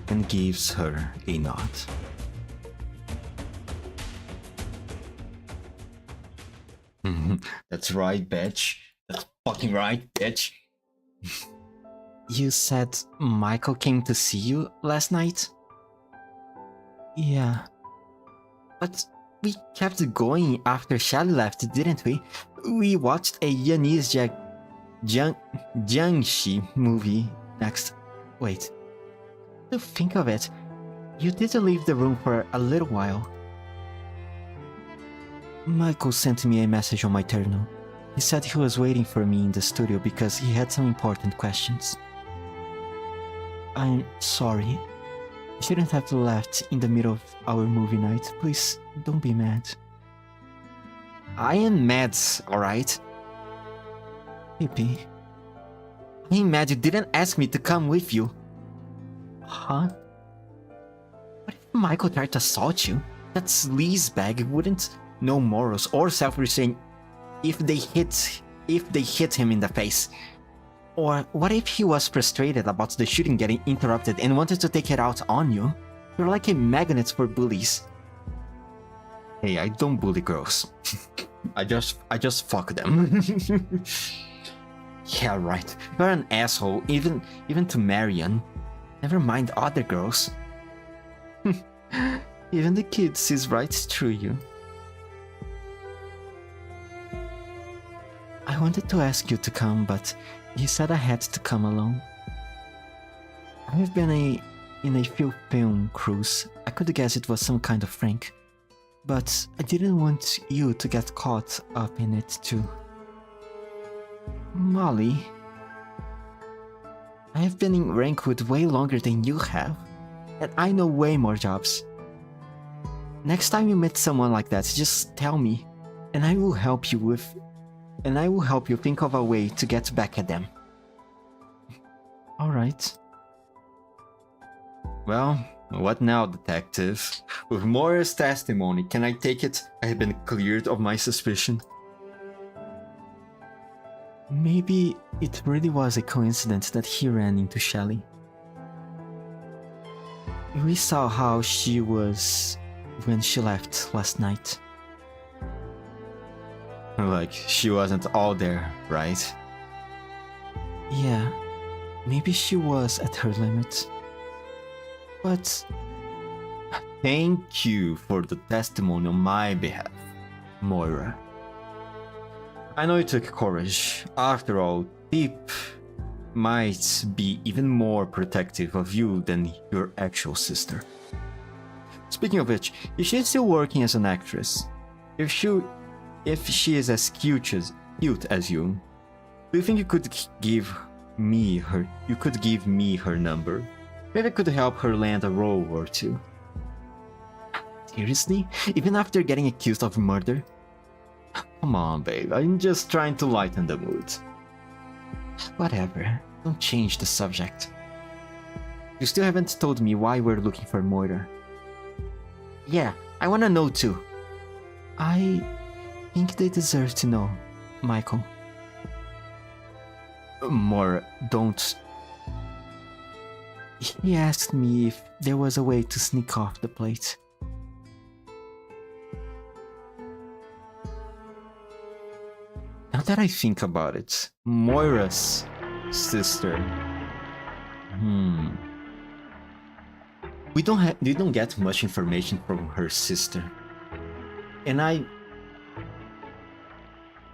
[SPEAKER 1] and gives her a nod. That's right, bitch. That's fucking right, bitch. You said Michael came to see you last night? Yeah. But we kept going after Shelly left, didn't we? We watched a Yanis Jiangxi movie next. Wait. To think of it, you didn't leave the room for a little while. Michael sent me a message on my terminal. He said he was waiting for me in the studio because he had some important questions. I'm sorry. I shouldn't have left in the middle of our movie night. Please, don't be mad. I am mad, alright? Pippi. I ain't mad you didn't ask me to come with you. Huh? What if Michael tried to assault you? That sleazebag wouldn't know morals or self-restraint if they hit him in the face. Or what if he was frustrated about the shooting getting interrupted and wanted to take it out on you? You're like a magnet for bullies. Hey, I don't bully girls. I just fuck them. Yeah, right. You're an asshole, even to Marion. Never mind other girls. Even the kid sees right through you. I wanted to ask you to come, but you said I had to come alone. I've been in a few film crews. I could guess it was some kind of prank. But I didn't want you to get caught up in it too. Molly, I have been in Rankwood way longer than you have. And I know way more jobs. Next time you meet someone like that, just tell me, and I will help you think of a way to get back at them. Alright. Well, what now, detective? With Moira's testimony, can I take it I have been cleared of my suspicion? Maybe it really was a coincidence that he ran into Shelley. We saw how she was when she left last night. Like, she wasn't all there, right? Yeah, maybe she was at her limit. But thank you for the testimony on my behalf, Moira. I know it took courage. After all, Deep might be even more protective of you than your actual sister. Speaking of which, is she still working as an actress? If she is as cute as you, do you think you could give me her number? Maybe I could help her land a role or two. Seriously? Even after getting accused of murder? Come on, babe. I'm just trying to lighten the mood. Whatever. Don't change the subject. You still haven't told me why we're looking for Moira. Yeah, I wanna know too. I think they deserve to know, Michael. Moira, don't... He asked me if there was a way to sneak off the plate. Now that I think about it, Moira's sister... We don't get much information from her sister. And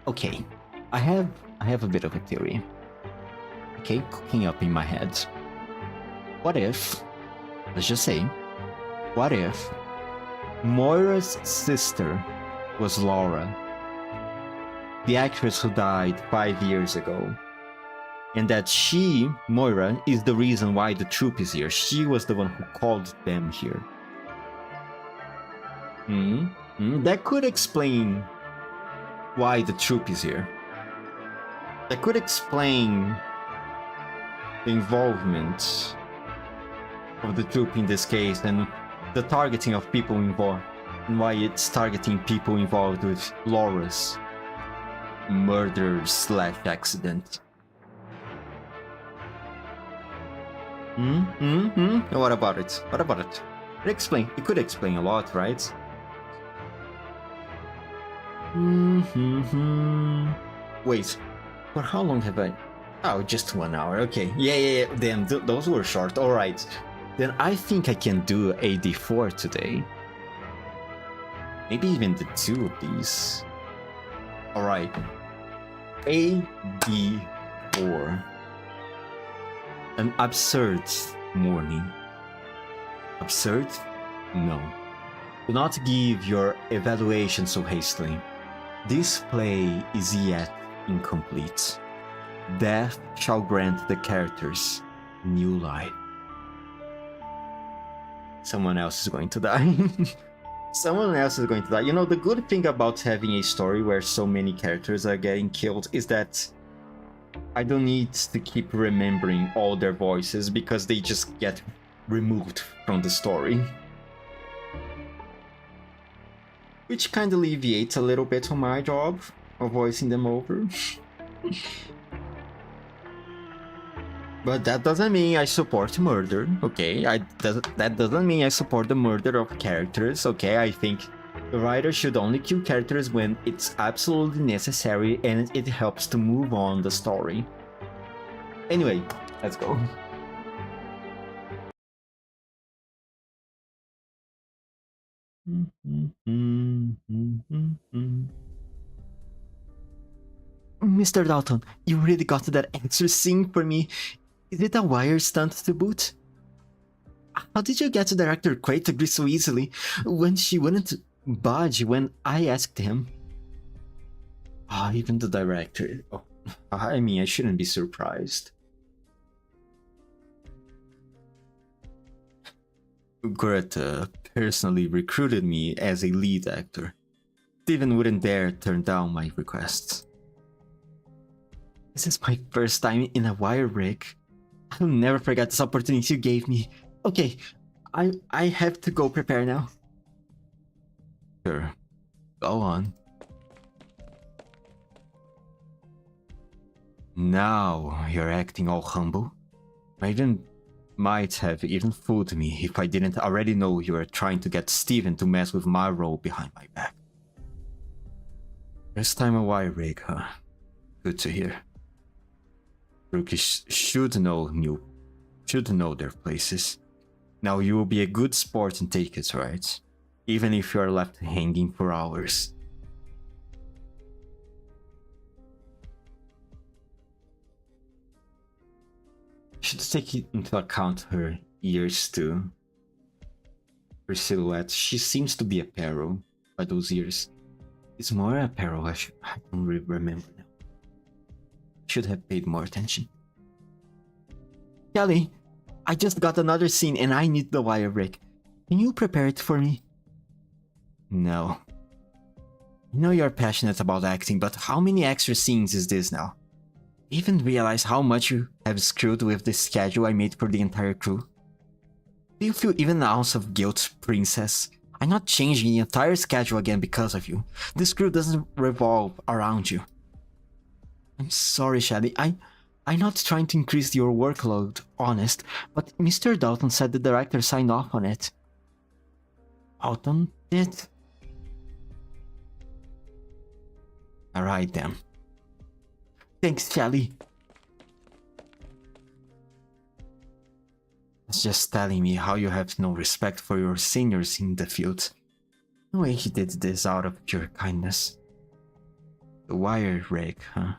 [SPEAKER 1] okay, I have a bit of a theory. Okay, cooking up in my head. What if, let's just say, what if Moira's sister was Laura, the actress who died 5 years ago, and that she, Moira, is the reason why the troop is here. She was the one who called them here. That could explain why the troop is here. That could explain the involvement of the troop in this case and the targeting of people involved, and why it's targeting people involved with Laura's murder/accident. What about it? What about it? It could explain a lot, right? Wait, for how long have I... Oh, just 1 hour, okay. Yeah, damn, those were short, alright. Then I think I can do AD4 today. Maybe even the 2 of these. Alright. AD4. An absurd morning. Absurd? No. Do not give your evaluation so hastily. This play is yet incomplete. Death shall grant the characters new life. Someone else is going to die. Someone else is going to die. You know, the good thing about having a story where so many characters are getting killed is that I don't need to keep remembering all their voices because they just get removed from the story. Which kind of alleviates a little bit on my job of voicing them over. But that doesn't mean I support murder, okay? That doesn't mean I support the murder of characters, okay? I think the writer should only kill characters when it's absolutely necessary and it helps to move on the story. Anyway, let's go. Mr. Dalton, you really got that extra scene for me. Is it a wire stunt to boot? How did you get Director Quaid to agree so easily when she wouldn't budge when I asked him? Even the director. Oh, I mean, I shouldn't be surprised. Greta personally recruited me as a lead actor. Steven wouldn't dare turn down my requests. This is my first time in a wire rig. I'll never forget this opportunity you gave me. Okay, I have to go prepare now. Sure, go on. Now you're acting all humble. Might have even fooled me if I didn't already know you were trying to get Steven to mess with my role behind my back. First time a wire rig, huh? Good to hear. Rookies should know their places. Now you will be a good sport and take it, right? Even if you are left hanging for hours. Should take into account her ears too. Her silhouette. She seems to be a peril by those ears. It's more a peril. I don't really remember now. Should have paid more attention. Kelly, I just got another scene and I need the wire rig. Can you prepare it for me? No. I know you're passionate about acting, but how many extra scenes is this now? Even realize how much you have screwed with the schedule I made for the entire crew? Do you feel even an ounce of guilt, princess? I'm not changing the entire schedule again because of you. This crew doesn't revolve around you. I'm sorry, Shelley. I'm not trying to increase your workload, honest, but Mr. Dalton said the director signed off on it. Dalton did? Alright then. Thanks, Shelley. It's just telling me how you have no respect for your seniors in the field. No way he did this out of pure kindness. The wire rig, huh?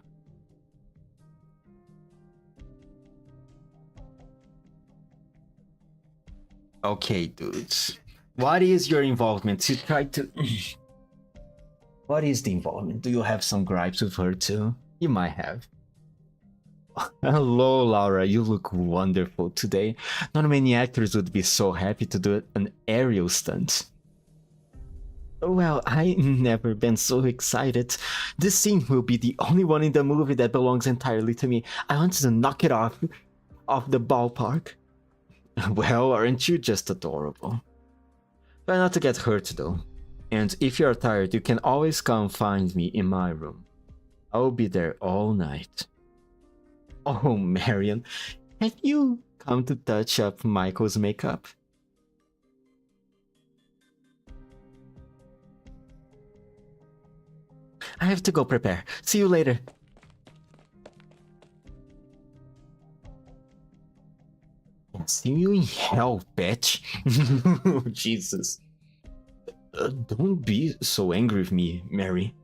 [SPEAKER 1] Okay, dudes. What is your involvement? You try to... What is the involvement? Do you have some gripes with her too? You might have. Hello, Laura. You look wonderful today. Not many actors would be so happy to do an aerial stunt. Well, I never been so excited. This scene will be the only one in the movie that belongs entirely to me. I wanted to knock it off the ballpark. Well, aren't you just adorable? Try not to get hurt though. And if you're tired, you can always come find me in my room. I'll be there all night. Oh, Marion, have you come to touch up Michael's makeup? I have to go prepare. See you later. See you in hell, bitch. Jesus. Don't be so angry with me, Mary.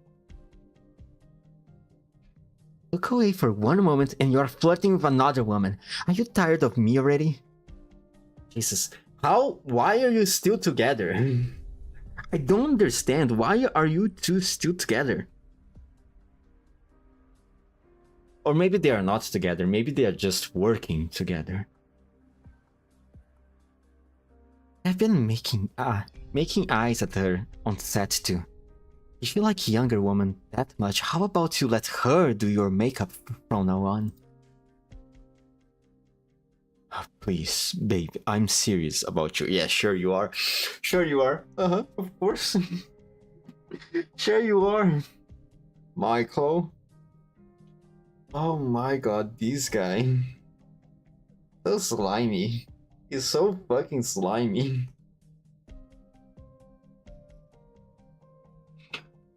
[SPEAKER 1] Look away for one moment and you're flirting with another woman. Are you tired of me already? Jesus. Why are you still together? I don't understand. Why are you two still together? Or maybe they are not together. Maybe they are just working together. I've been making eyes at her on set too. If you like younger woman that much, how about you let her do your makeup from now on? Oh, please, babe, I'm serious about you. Yeah, sure you are. Sure you are. Uh-huh, of course. Sure you are. Michael. Oh my god, this guy. So slimy. He's so fucking slimy.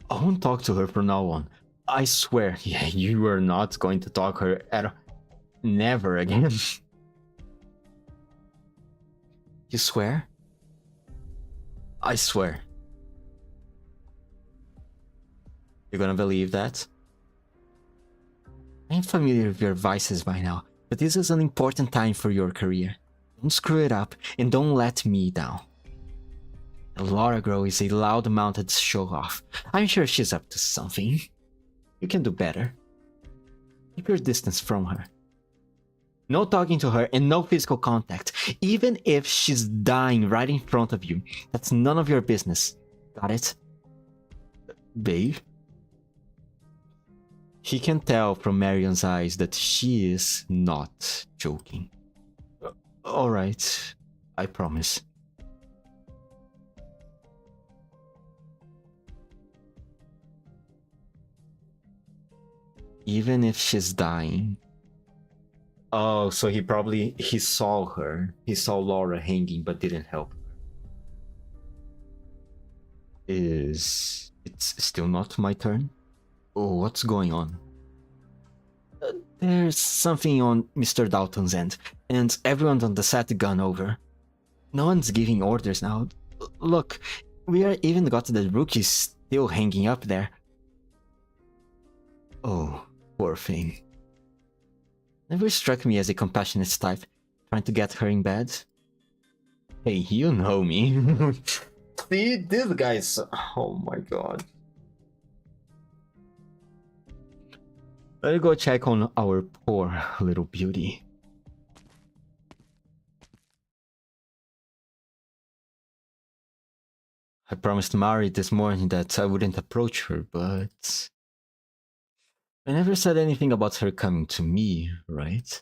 [SPEAKER 1] I won't talk to her from now on. I swear, yeah, you are not going to talk to her at all. Never again. You swear? I swear. You're gonna believe that? I'm familiar with your vices by now, but this is an important time for your career. Don't screw it up and don't let me down. Laura Grow is a loud-mouthed show-off. I'm sure she's up to something. You can do better. Keep your distance from her. No talking to her and no physical contact. Even if she's dying right in front of you, that's none of your business. Got it? Babe? He can tell from Marion's eyes that she is not joking. Alright, I promise. Even if she's dying. Oh, so he saw her. He saw Laura hanging but didn't help her. It's still not my turn? Oh, what's going on? There's something on Mr. Dalton's end, and everyone's on the set gone over. No one's giving orders now. Look, we are even got the rookies still hanging up there. Oh, poor thing. Never struck me as a compassionate type, trying to get her in bed. Hey, you know me. See, this guy's... Oh my god. Let's go check on our poor little beauty. I promised Mari this morning that I wouldn't approach her, but... I never said anything about her coming to me, right?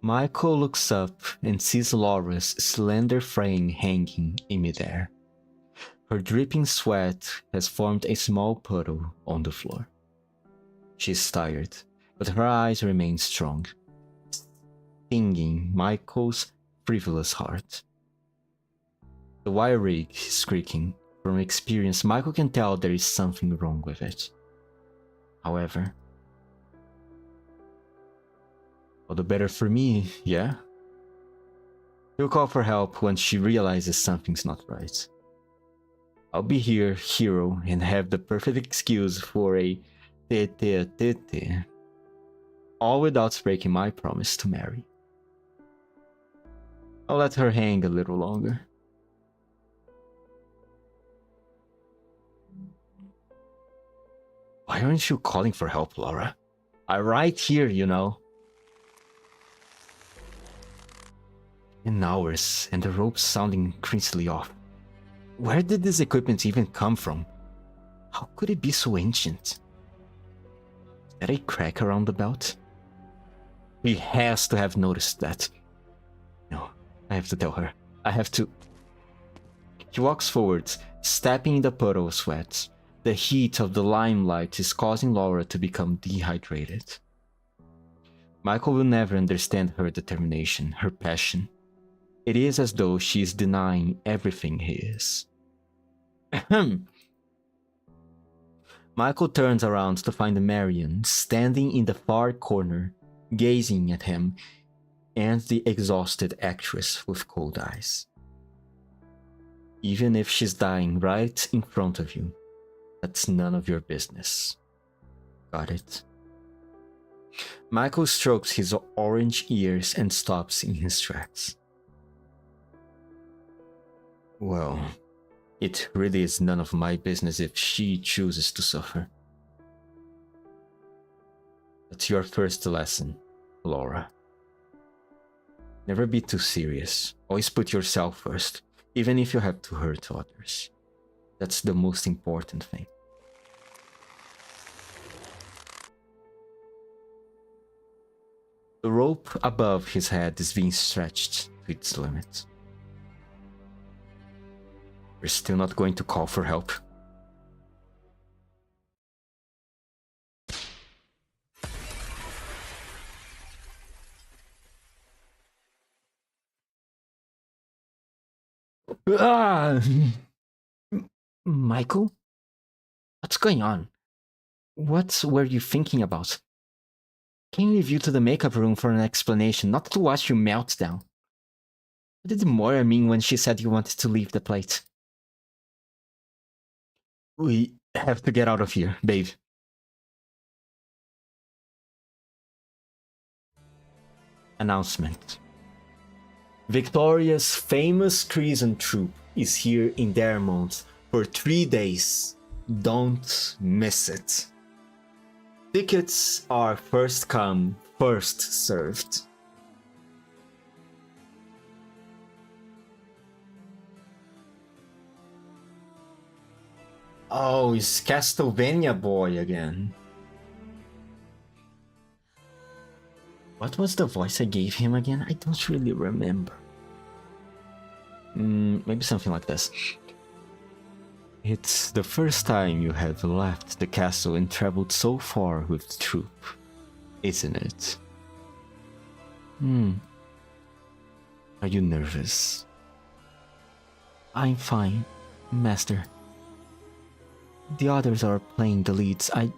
[SPEAKER 1] Michael looks up and sees Laura's slender frame hanging in midair. Her dripping sweat has formed a small puddle on the floor. She's tired, but her eyes remain strong, stinging Michael's frivolous heart. The wire rig is creaking. From experience, Michael can tell there is something wrong with it. However, all the better for me, yeah? She'll call for help when she realizes something's not right. I'll be here, hero, and have the perfect excuse for a tete-a-tete. All without breaking my promise to Mary. I'll let her hang a little longer. Why aren't you calling for help, Laura? I'm right here, you know. In hours, and the rope's sounding increasingly off. Where did this equipment even come from? How could it be so ancient? Is that a crack around the belt? He has to have noticed that. No, I have to tell her. I have to... He walks forward, stepping in the puddle of sweat. The heat of the limelight is causing Laura to become dehydrated. Michael will never understand her determination, her passion. It is as though she is denying everything he is. Michael turns around to find Marion standing in the far corner, gazing at him and the exhausted actress with cold eyes. Even if she's dying right in front of you, that's none of your business. Got it? Michael strokes his orange ears and stops in his tracks. Well, it really is none of my business if she chooses to suffer. That's your first lesson, Laura. Never be too serious. Always put yourself first, even if you have to hurt others. That's the most important thing. The rope above his head is being stretched to its limit. We're still not going to call for help. Michael? What's going on? What were you thinking about? Came with you to the makeup room for an explanation, not to watch you melt down. What did Moira mean when she said you wanted to leave the plate? We have to get out of here, babe. Announcement. Victoria's famous Crimson Troop is here in Dermont for 3 days. Don't miss it. Tickets are first come, first served. Oh, it's Castlevania boy again. What was the voice I gave him again? I don't really remember. Maybe something like this. It's the first time you have left the castle and traveled so far with the troop, isn't it? Are you nervous? I'm fine, Master. The others are playing the leads. I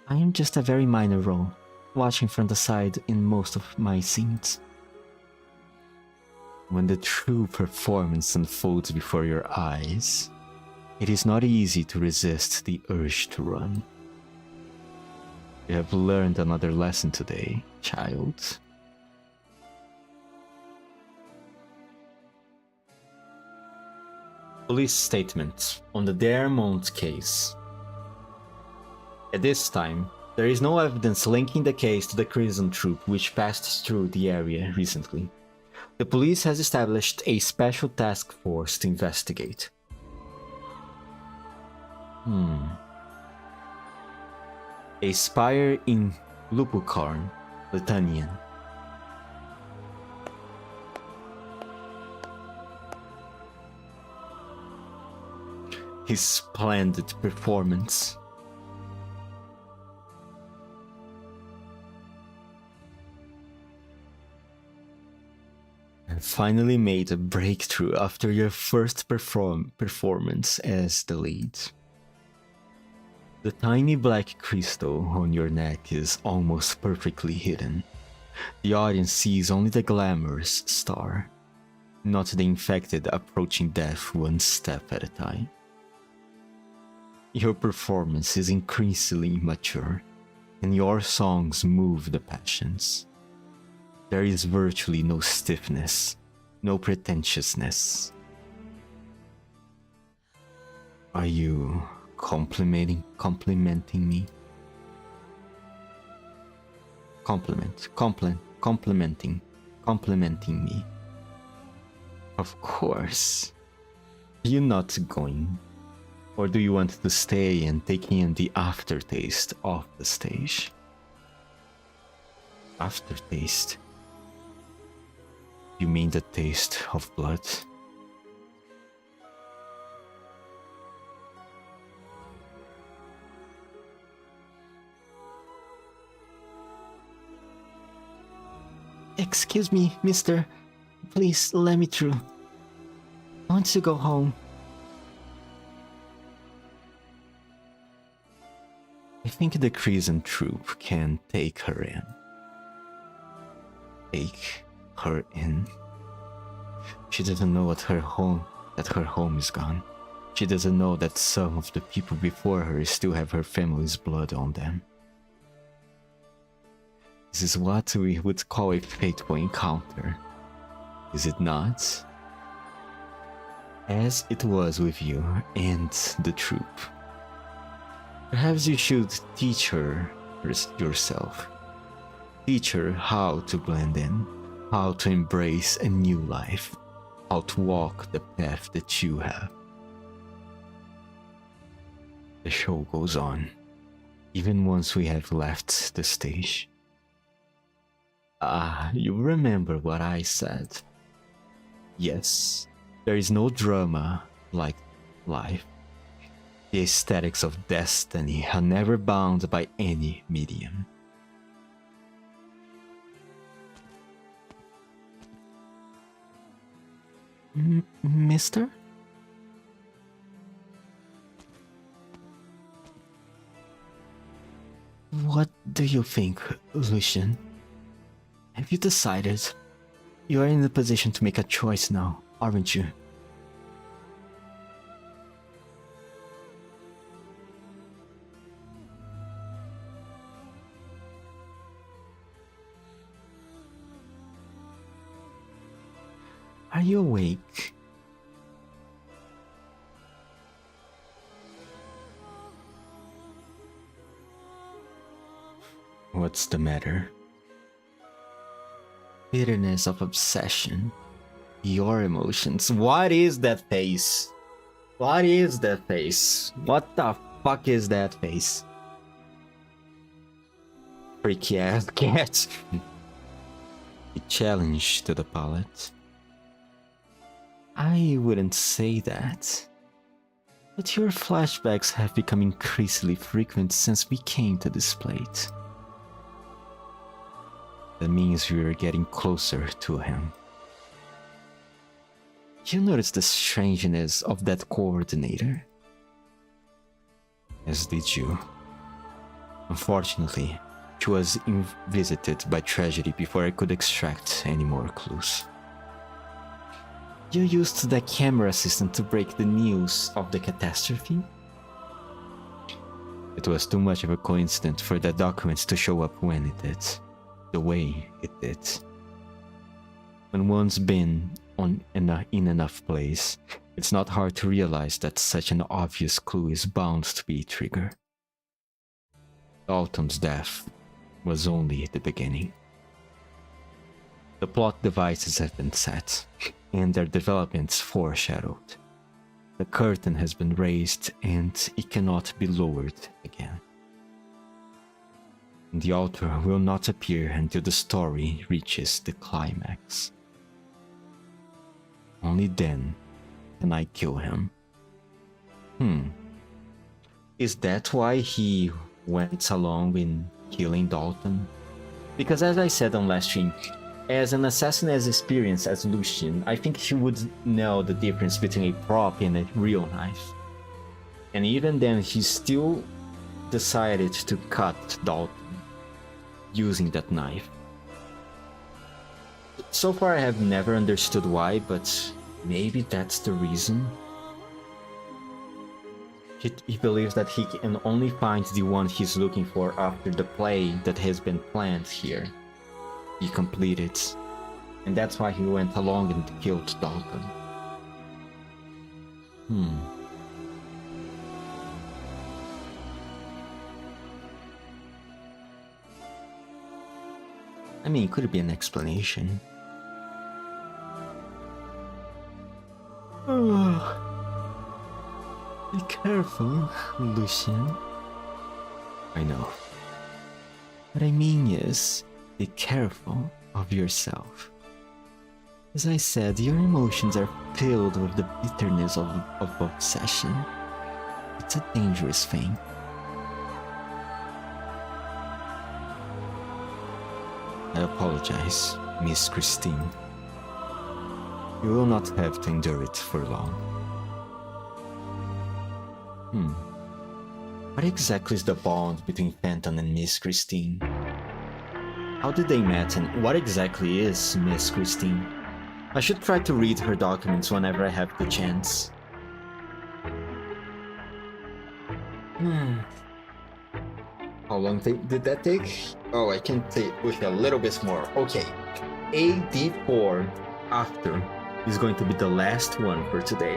[SPEAKER 1] am just a very minor role, watching from the side in most of my scenes. When the true performance unfolds before your eyes, it is not easy to resist the urge to run. You have learned another lesson today, child. Police statement on the Dermont case. At this time, there is no evidence linking the case to the Crimson Troop which passed through the area recently. The police has established a special task force to investigate. A spire in Lupukarn, Lithuanian. His splendid performance. And finally made a breakthrough after your first performance as the lead. The tiny black crystal on your neck is almost perfectly hidden. The audience sees only the glamorous star, not the infected approaching death one step at a time. Your performance is increasingly mature, and your songs move the passions. There is virtually no stiffness, no pretentiousness. Are you complimenting me? Complimenting me. Of course. Are you not going? Or do you want to stay and take in the aftertaste of the stage? Aftertaste? You mean the taste of blood? Excuse me, mister. Please let me through. I want to go home. I think the Crimson Troop can take her in. Take her in? She doesn't know that her home is gone. She doesn't know that some of the people before her still have her family's blood on them. This is what we would call a fateful encounter, is it not? As it was with you and the troop. Perhaps you should teach her yourself. Teach her how to blend in, how to embrace a new life, how to walk the path that you have. The show goes on, even once we have left the stage. You remember what I said. Yes, there is no drama like life. The aesthetics of destiny are never bound by any medium. Mister? What do you think, Lucian? Have you decided? You are in the position to make a choice now, aren't you? Are you awake? What's the matter? Bitterness of obsession. Your emotions. What is that face? What is that face? What the fuck is that face? Freaky ass cat. A challenge to the palate. I wouldn't say that. But your flashbacks have become increasingly frequent since we came to this plate. That means we are getting closer to him. You noticed the strangeness of that coordinator? As did you. Unfortunately, she was visited by tragedy before I could extract any more clues. You used the camera assistant to break the news of the catastrophe? It was too much of a coincidence for the documents to show up when it did, the way it did. When one's been in enough place, it's not hard to realize that such an obvious clue is bound to be a trigger. Dalton's death was only the beginning. The plot devices have been set, and their developments foreshadowed. The curtain has been raised, and it cannot be lowered again. The author will not appear until the story reaches the climax. Only then can I kill him. Is that why he went along in killing Dalton? Because as I said on last stream, as an assassin as experienced as Lucian, I think he would know the difference between a prop and a real knife. And even then, he still decided to cut Dalton using that knife. So far I have never understood why, but maybe that's the reason. He believes that he can only find the one he's looking for after the play that has been planned here be completed. And that's why he went along and killed Dalton. I mean, it could be an explanation. Be careful, Lucian. I know. What I mean is, be careful of yourself. As I said, your emotions are filled with the bitterness of obsession. It's a dangerous thing. I apologize, Miss Christine. You will not have to endure it for long. What exactly is the bond between Fenton and Miss Christine? How did they meet and what exactly is Miss Christine? I should try to read her documents whenever I have the chance. How long did that take? Oh, I can take with a little bit more. Okay, AD4 after is going to be the last one for today.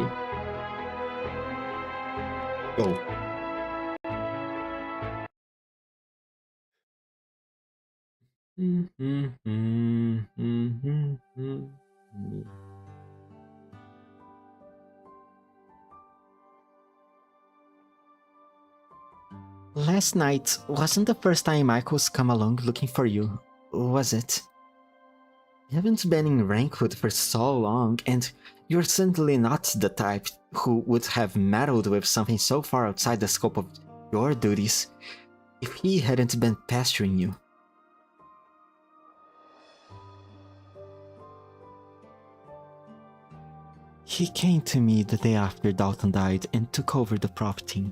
[SPEAKER 1] Go. Last night wasn't the first time Michael's come along looking for you, was it? You haven't been in Rankwood for so long, and you're certainly not the type who would have meddled with something so far outside the scope of your duties if he hadn't been pestering you. He came to me the day after Dalton died and took over the property.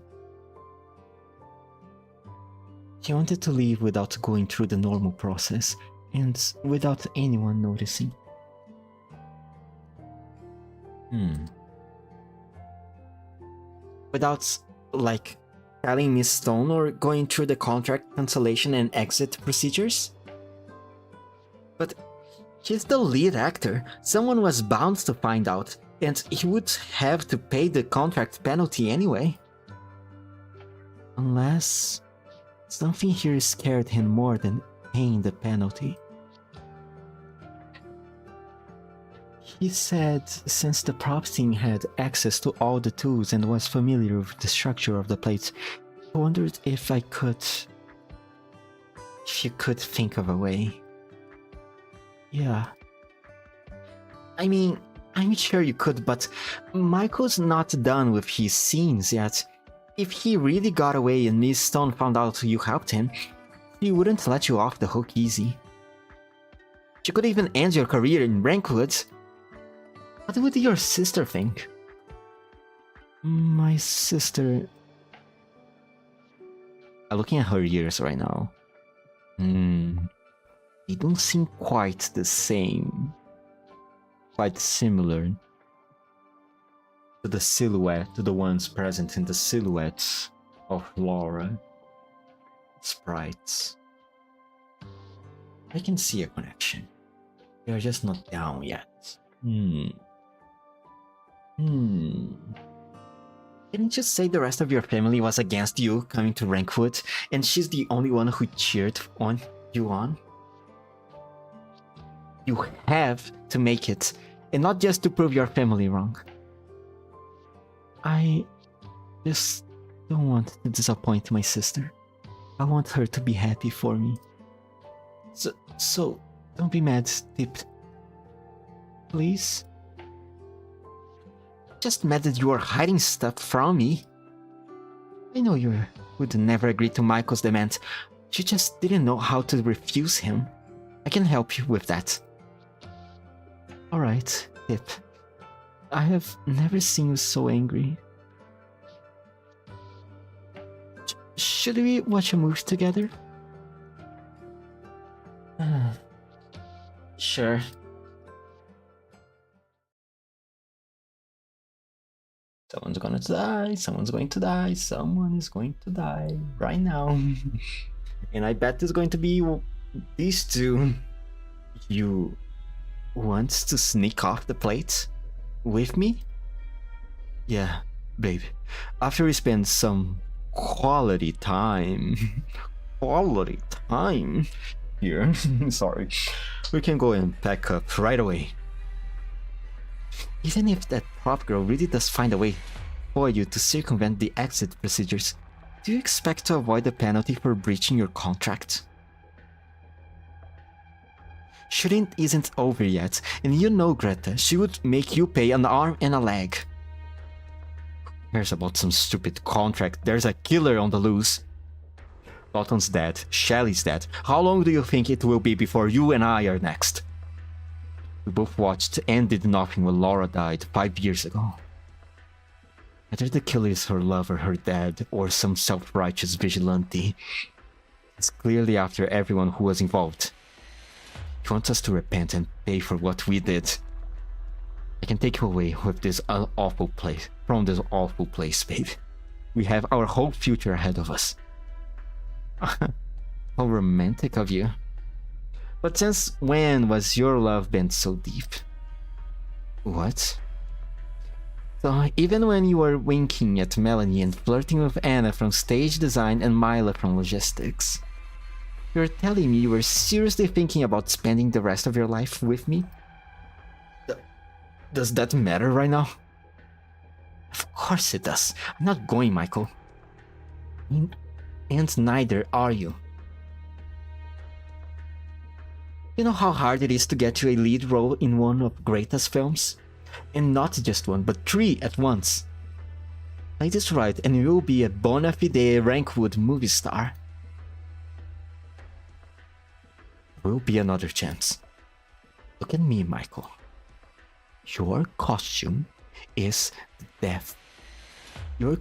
[SPEAKER 1] He wanted to leave without going through the normal process and without anyone noticing. Without, like, telling Miss Stone or going through the contract cancellation and exit procedures? But he's the lead actor. Someone was bound to find out, and he would have to pay the contract penalty anyway. Unless Something here scared him more than paying the penalty. He said since the prop team had access to all the tools and was familiar with the structure of the plates, he wondered if you could think of a way. Yeah. I mean, I'm sure you could, but Michael's not done with his scenes yet. If he really got away and Miss Stone found out you helped him, she wouldn't let you off the hook easy. She could even end your career in Rankwood. What would your sister think? My sister... I'm looking at her ears right now. They don't seem quite the same. Quite similar to the silhouette, to the ones present in the silhouettes of Laura. Sprites. I can see a connection. They are just not down yet. Didn't you say the rest of your family was against you coming to Rankwood, and she's the only one who cheered you on? You have to make it, and not just to prove your family wrong. I just don't want to disappoint my sister. I want her to be happy for me. So don't be mad, Tip. Please? Just mad that you are hiding stuff from me. I know you would never agree to Michael's demand. You just didn't know how to refuse him. I can help you with that. Alright, Tip. I have never seen you so angry. Should we watch a movie together? Sure. Someone's gonna die, someone's going to die, someone is going to die right now. And I bet it's going to be these two. You want to sneak off the plate with me? Yeah, babe. After we spend some quality time here, sorry, we can go and pack up right away. Even if that prop girl really does find a way for you to circumvent the exit procedures, do you expect to avoid the penalty for breaching your contract? Shooting isn't over yet, and you know Greta, she would make you pay an arm and a leg. Who cares about some stupid contract? There's a killer on the loose. Dalton's dead, Shelly's dead. How long do you think it will be before you and I are next? We both watched and did nothing when Laura died 5 years ago. Either the killer is her lover, her dad, or some self-righteous vigilante. It's clearly after everyone who was involved. He wants us to repent and pay for what we did. I can take you away with this awful place, babe. We have our whole future ahead of us. How romantic of you. But since when was your love bent so deep? What? So even when you were winking at Melanie and flirting with Anna from stage design and Mila from logistics, you're telling me you were seriously thinking about spending the rest of your life with me? Does that matter right now? Of course it does. I'm not going, Michael. And neither are you. You know how hard it is to get you a lead role in one of Greta's films? And not just one, but 3 at once. Play this right and you'll be a bona fide Rankwood movie star. Will be another chance. Look at me, Michael. Your costume is the death. Your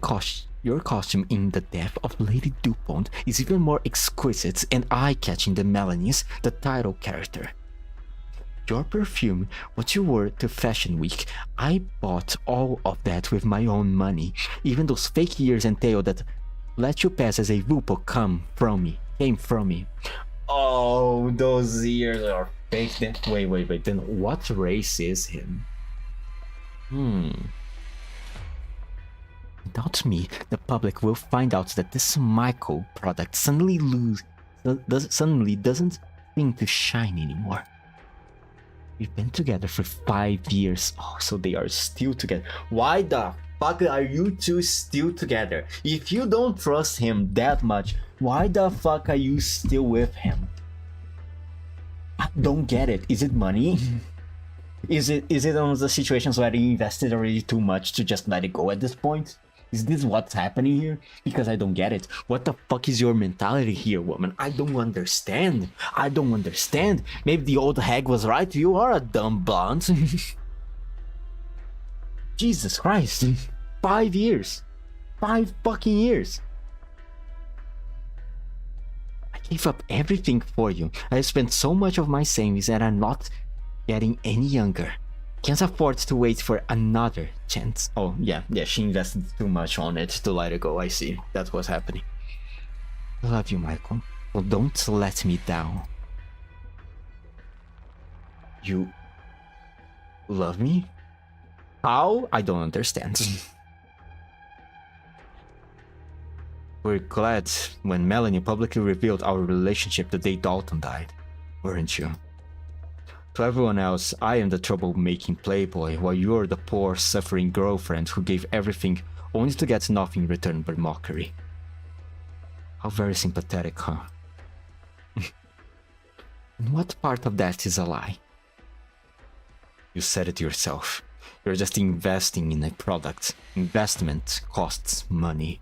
[SPEAKER 1] costume in The Death of Lady DuPont is even more exquisite and eye-catching than Melanie's, the title character. Your perfume, what you wore to Fashion Week, I bought all of that with my own money. Even those fake ears and tail that let you pass as a Vupo came from me. Oh, those ears are fake. Wait, then what race is him? Without me, the public will find out that this Michael product suddenly doesn't seem to shine anymore. We've been together for 5 years. Oh, so they are still together. Why the fuck are you two still together? If you don't trust him that much, why the fuck are you still with him? I don't get it. Is it money? Is it one of the situations where you invested already too much to just let it go at this point? Is this what's happening here? Because I don't get it. What the fuck is your mentality here, woman? I don't understand. I don't understand. Maybe the old hag was right. You are a dumb blonde. Jesus Christ. 5 years. 5 fucking years. I gave up everything for you. I spent so much of my savings and I'm not getting any younger. Can't afford to wait for another chance. Oh, yeah, she invested too much on it to let it go. I see. That's what's happening. I love you, Michael. Well, don't let me down. You love me? How? I don't understand. We're glad when Melanie publicly revealed our relationship the day Dalton died, weren't you? To everyone else, I am the trouble-making playboy, while you're the poor, suffering girlfriend who gave everything only to get nothing in return but mockery. How very sympathetic, huh? And what part of that is a lie? You said it yourself. You're just investing in a product. Investment costs money.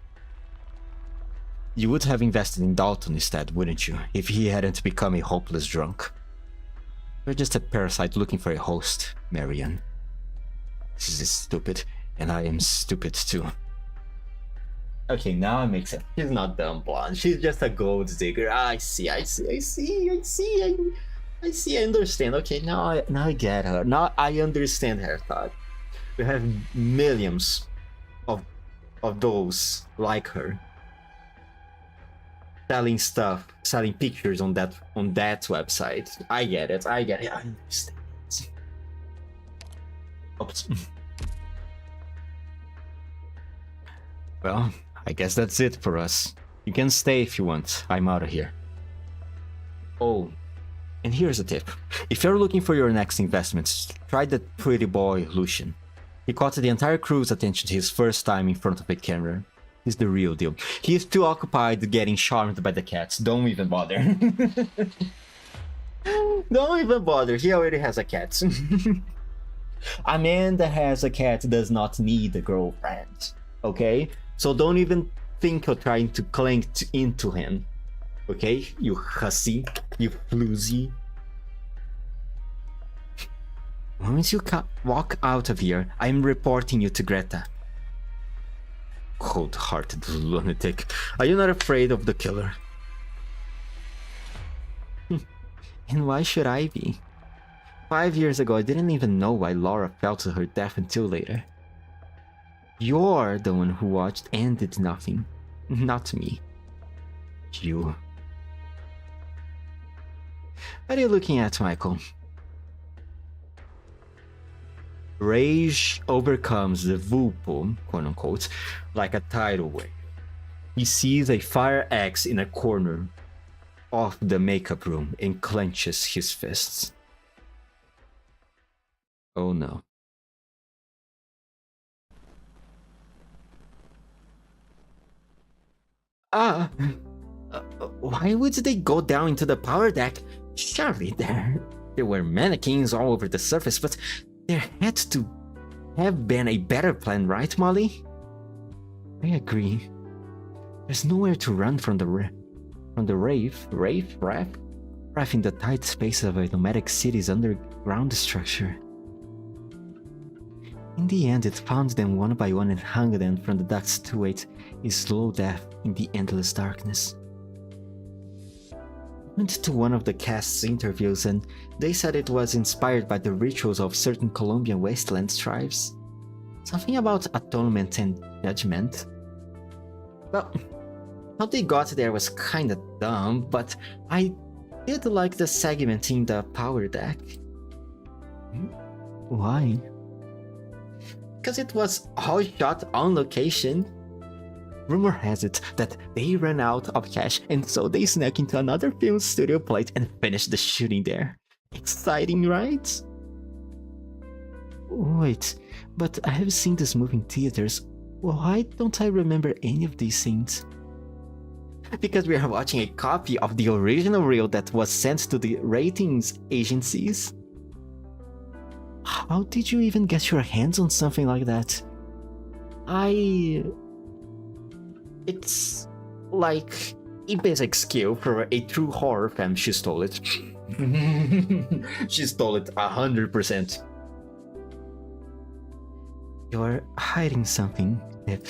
[SPEAKER 1] You would have invested in Dalton instead, wouldn't you, if he hadn't become a hopeless drunk? You're just a parasite looking for a host, Marianne. This is stupid, and I am stupid too. Okay, now it makes sense. She's not dumb blonde. She's just a gold digger. I see. I understand. Okay, now I get her. Now I understand her thought. We have millions of those like her. Selling stuff, selling pictures on that website. I get it. I understand. Oops. Well, I guess that's it for us. You can stay if you want. I'm out of here. Oh, and here's a tip. If you're looking for your next investments, try that pretty boy Lucian. He caught the entire crew's attention his first time in front of a camera. He's the real deal. He is too occupied getting charmed by the cats. Don't even bother. Don't even bother. He already has a cat. A man that has a cat does not need a girlfriend. Okay? So don't even think of trying to cling into him. Okay? You hussy. You floozy. Once you walk out of here, I'm reporting you to Greta. Cold-hearted lunatic. Are you not afraid of the killer? And why should I be? 5 years ago, I didn't even know why Laura fell to her death until later. You're the one who watched and did nothing. Not me. You. What are you looking at, Michael? Rage overcomes the Vulpo, quote-unquote, like a tidal wave. He sees a fire axe in a corner of the makeup room and clenches his fists. Oh no. Why would they go down into the power deck? Surely there were mannequins all over the surface, but there had to have been a better plan, right, Molly? I agree. There's nowhere to run from the ref in the tight space of a nomadic city's underground structure. In the end, it found them one by one and hung them from the ducts to wait a slow death in the endless darkness. Went to one of the cast's interviews and they said it was inspired by the rituals of certain Colombian wasteland tribes. Something about atonement and judgment. Well, how they got there was kinda dumb, but I did like the segment in the power deck. Why? because it was all shot on location. Rumor has it that they ran out of cash and so they snuck into another film studio plate and finished the shooting there. Exciting, right? Wait, but I have seen this movie in theaters. Why don't I remember any of these scenes? Because we are watching a copy of the original reel that was sent to the ratings agencies. How did you even get your hands on something like that? It's like a basic skill for a true horror fan. She stole it. She stole it 100%. You're hiding something, Pip.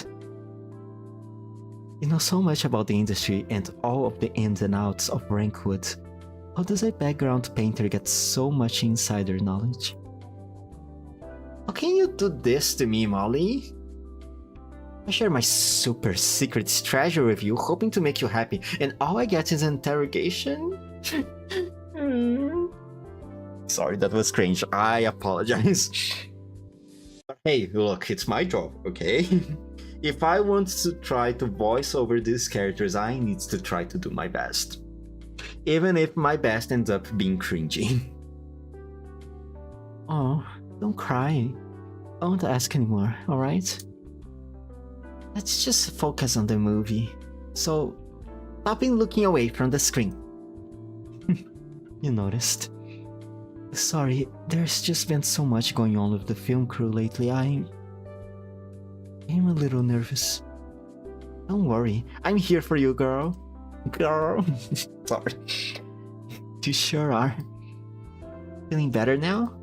[SPEAKER 1] You know so much about the industry and all of the ins and outs of Rankwood. How does a background painter get so much insider knowledge? How can you do this to me, Molly? I share my super secret treasure with you, hoping to make you happy, and all I get is an interrogation? Sorry, that was cringe. I apologize. Hey, look, it's my job, okay? If I want to try to voice over these characters, I need to try to do my best. Even if my best ends up being cringy. Oh, don't cry. I won't ask anymore, alright? Let's just focus on the movie. So, stop looking away from the screen. You noticed. Sorry, there's just been so much going on with the film crew lately. I'm a little nervous. Don't worry, I'm here for you, girl. Girl. Sorry. You sure are. Feeling better now?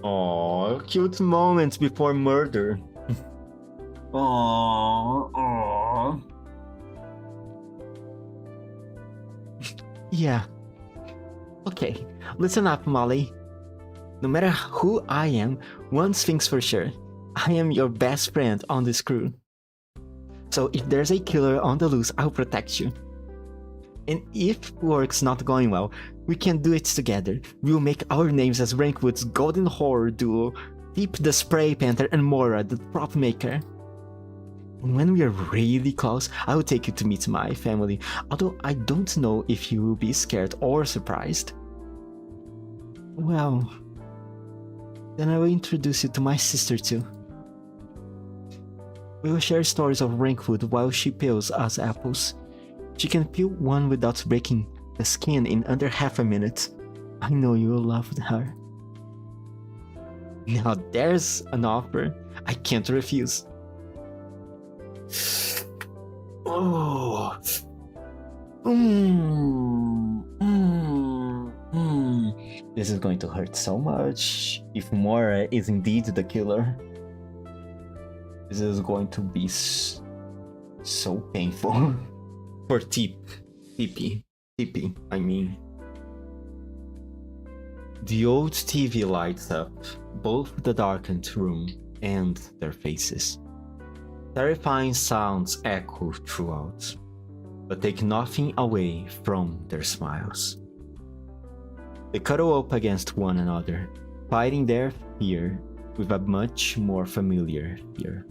[SPEAKER 1] Aww, cute moments before murder. Aww. Yeah. Okay, listen up, Molly. No matter who I am, one thing's for sure. I am your best friend on this crew. So if there's a killer on the loose, I'll protect you. And if work's not going well, we can do it together. We'll make our names as Rankwood's golden horror duo, Deep the Spray Panther and Mora the prop maker. And when we are really close, I will take you to meet my family, although I don't know if you will be scared or surprised. Well, then I will introduce you to my sister too. We will share stories of Rankwood while she peels us apples. She can peel one without breaking the skin in under half a minute. I know you will love her. Now there's an offer I can't refuse. Oh. This is going to hurt so much. If Mora is indeed the killer, this is going to be so painful. For TP, I mean. The old TV lights up both the darkened room and their faces. Terrifying sounds echo throughout, but take nothing away from their smiles. They cuddle up against one another, fighting their fear with a much more familiar fear,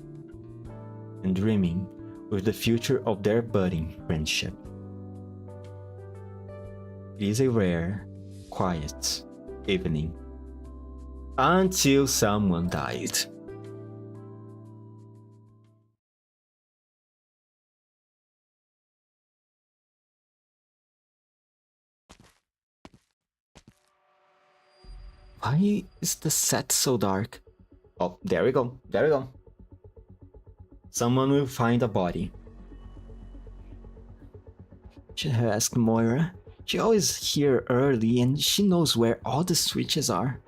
[SPEAKER 1] and dreaming with the future of their budding friendship. It is a rare, quiet evening until someone died. Why is the set so dark? Oh, there we go. Someone will find a body. Should have asked Moira. She always here early and she knows where all the switches are.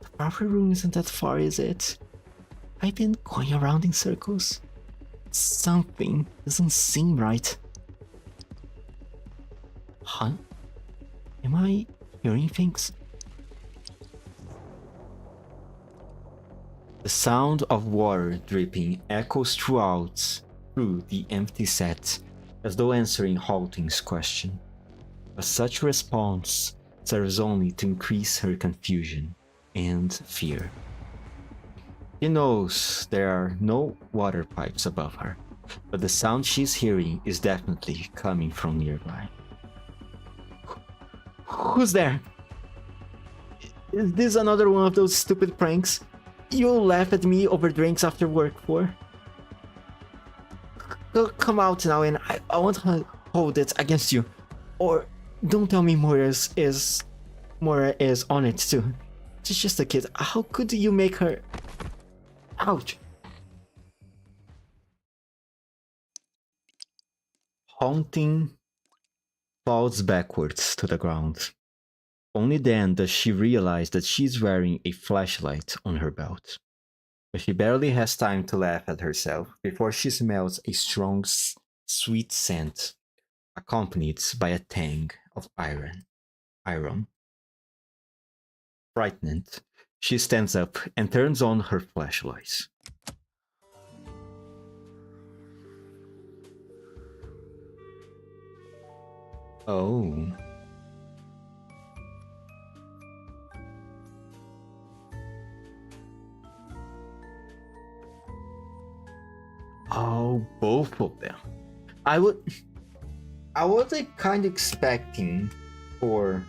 [SPEAKER 1] The proper room isn't that far, is it? I've been going around in circles. Something doesn't seem right. Huh? Am I hearing things? The sound of water dripping echoes through the empty set, as though answering Halting's question. But such response serves only to increase her confusion and fear. She knows there are no water pipes above her, but the sound she's hearing is definitely coming from nearby. Who's there? Is this another one of those stupid pranks you'll laugh at me over drinks after work for? Come out now and I want to hold it against you. Or don't tell me Moira is on it too. She's just a kid. How could you make her... Ouch. Haunting falls backwards to the ground. Only then does she realize that she's wearing a flashlight on her belt. But she barely has time to laugh at herself before she smells a strong, sweet scent, accompanied by a tang of iron. Frightened, she stands up and turns on her flashlight. Oh. Oh, both of them. I was like kind of expecting for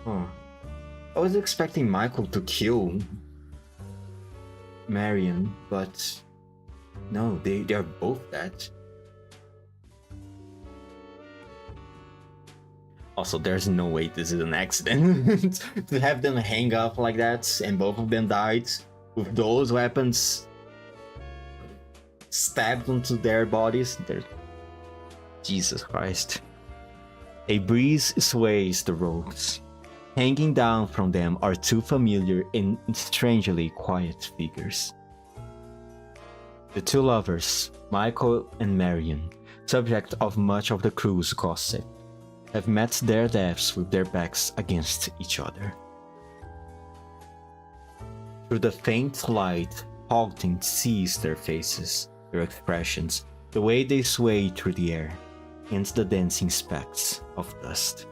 [SPEAKER 1] I was expecting Michael to kill Marion, but no, they are both dead. Also, there's no way this is an accident. To have them hang up like that and both of them died with those weapons stabbed onto their bodies. Jesus Christ. A breeze sways the ropes. Hanging down from them are two familiar and strangely quiet figures. The two lovers, Michael and Marion, subject of much of the crew's gossip, have met their deaths with their backs against each other. Through the faint light, Halting sees their faces, their expressions, the way they sway through the air, and the dancing specks of dust.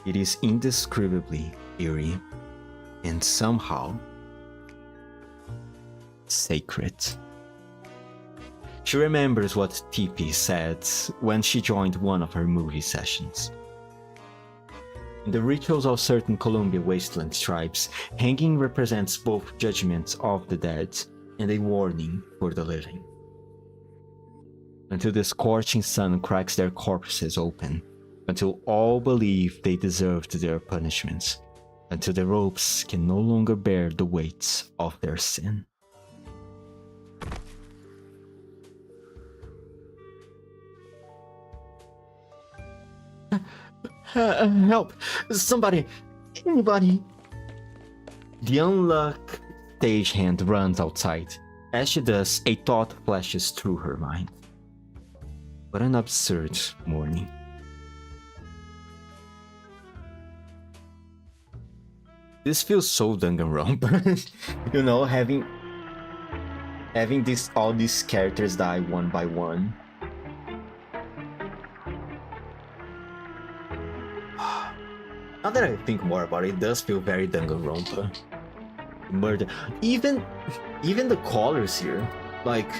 [SPEAKER 1] It is indescribably eerie, and somehow sacred. She remembers what Tipi said when she joined one of her movie sessions. In the rituals of certain Columbia Wasteland tribes, hanging represents both judgment of the dead and a warning for the living. Until the scorching sun cracks their corpses open, until all believe they deserved their punishments, until the ropes can no longer bear the weight of their sin. Help! Somebody! Anybody! The unluck stagehand runs outside. As she does, a thought flashes through her mind. What an absurd morning. This feels so Danganronpa. You know, having all these characters die one by one. Now that I think more about it, it does feel very Danganronpa. Murder. Even the colors here, like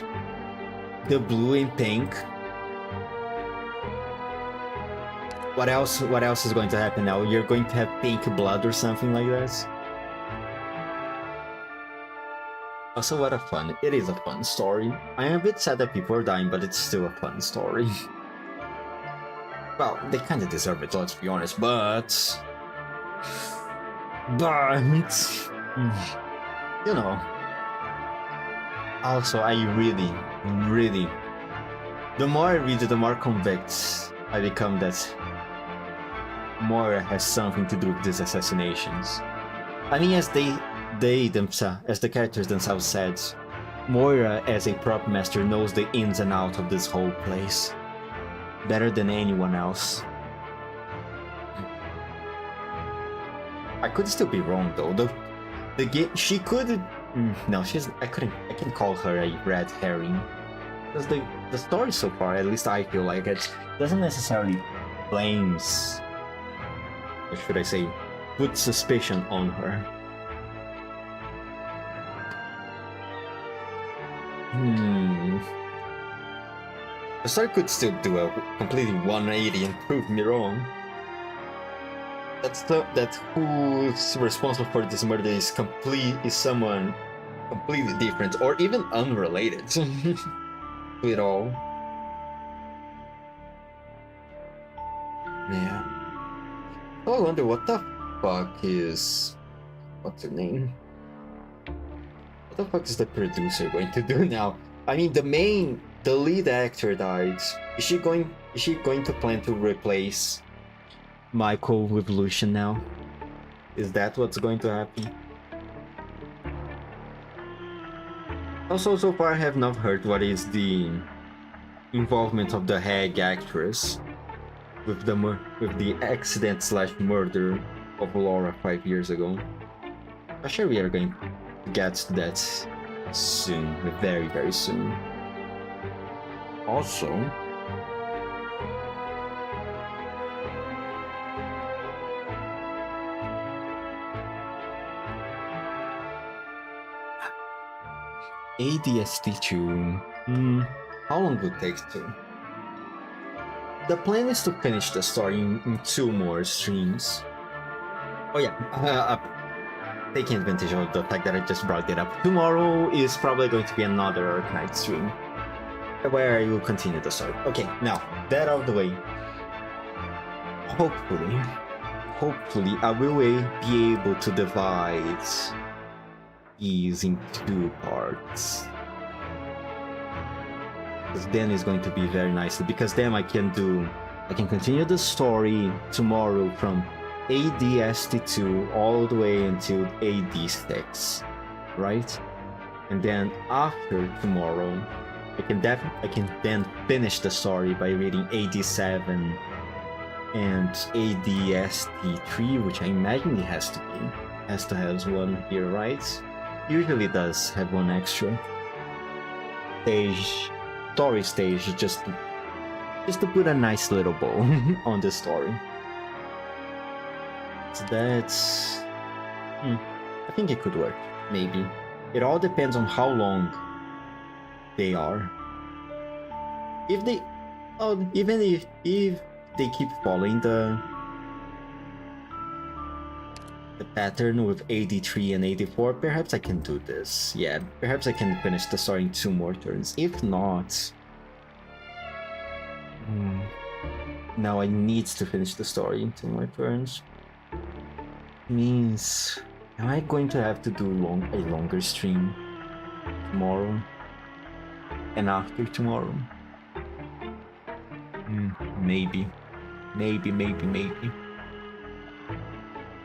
[SPEAKER 1] the blue and pink. What else is going to happen now? You're going to have pink blood or something like that? Also, what a fun. It is a fun story. I am a bit sad that people are dying, but it's still a fun story. Well, they kinda deserve it, let's be honest, but... You know... Also, I really... The more I read it, the more convinced I become that Moira has something to do with these assassinations. I mean, as as the characters themselves said, Moira as a prop master knows the ins and outs of this whole place better than anyone else. I could still be wrong though. The game, she could. No, I can't call her a red herring. Because the story so far, at least I feel like it, doesn't necessarily blames, or should I say, put suspicion on her. The story could still do a completely 180 and prove me wrong. That who's responsible for this murder is someone completely different or even unrelated to it all. Yeah. Oh, I wonder what the fuck is... What's her name? What the fuck is the producer going to do now? I mean, the lead actor died. Is she going to plan to replace Michael with Lucian now? Is that what's going to happen? Also, so far I have not heard what is the involvement of the Hag actress with the accident/murder of Laura 5 years ago. I'm sure we are going to get to that soon, very, very soon. Also, ADST2. How long would it take to? The plan is to finish the story in 2 more streams. Oh yeah, taking advantage of the fact that I just brought it up. Tomorrow is probably going to be another Arknights stream, where I will continue the story. Okay, now, that out of the way. Hopefully I will be able to divide these in 2 parts. Because then it's going to be very nice, because then I can continue the story tomorrow from ADST2 all the way until AD6, right? And then after tomorrow, I can then finish the story by reading AD7 and ADST3, which I imagine it has to have one here, right? Usually does have one extra story stage, just to put a nice little bow on the story. So that's... I think it could work, maybe. It all depends on how long they are. If they... even if they keep following the pattern with AD3 and AD4, perhaps I can do this. Yeah, perhaps I can finish the story in 2 more turns. If not... Now I need to finish the story in 2 more turns. Means... Am I going to have to do a longer stream tomorrow? And after tomorrow? Maybe.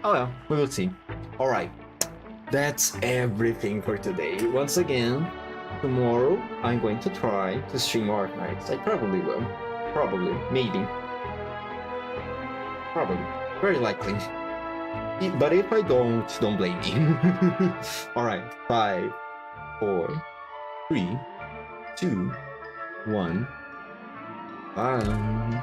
[SPEAKER 1] Oh well, we will see. Alright, that's everything for today. Once again, tomorrow I'm going to try to stream Arknights. I probably will. Probably. Maybe. Probably. Very likely. But if I don't blame me. Alright, 5, 4, 3, 2, 1. Bye.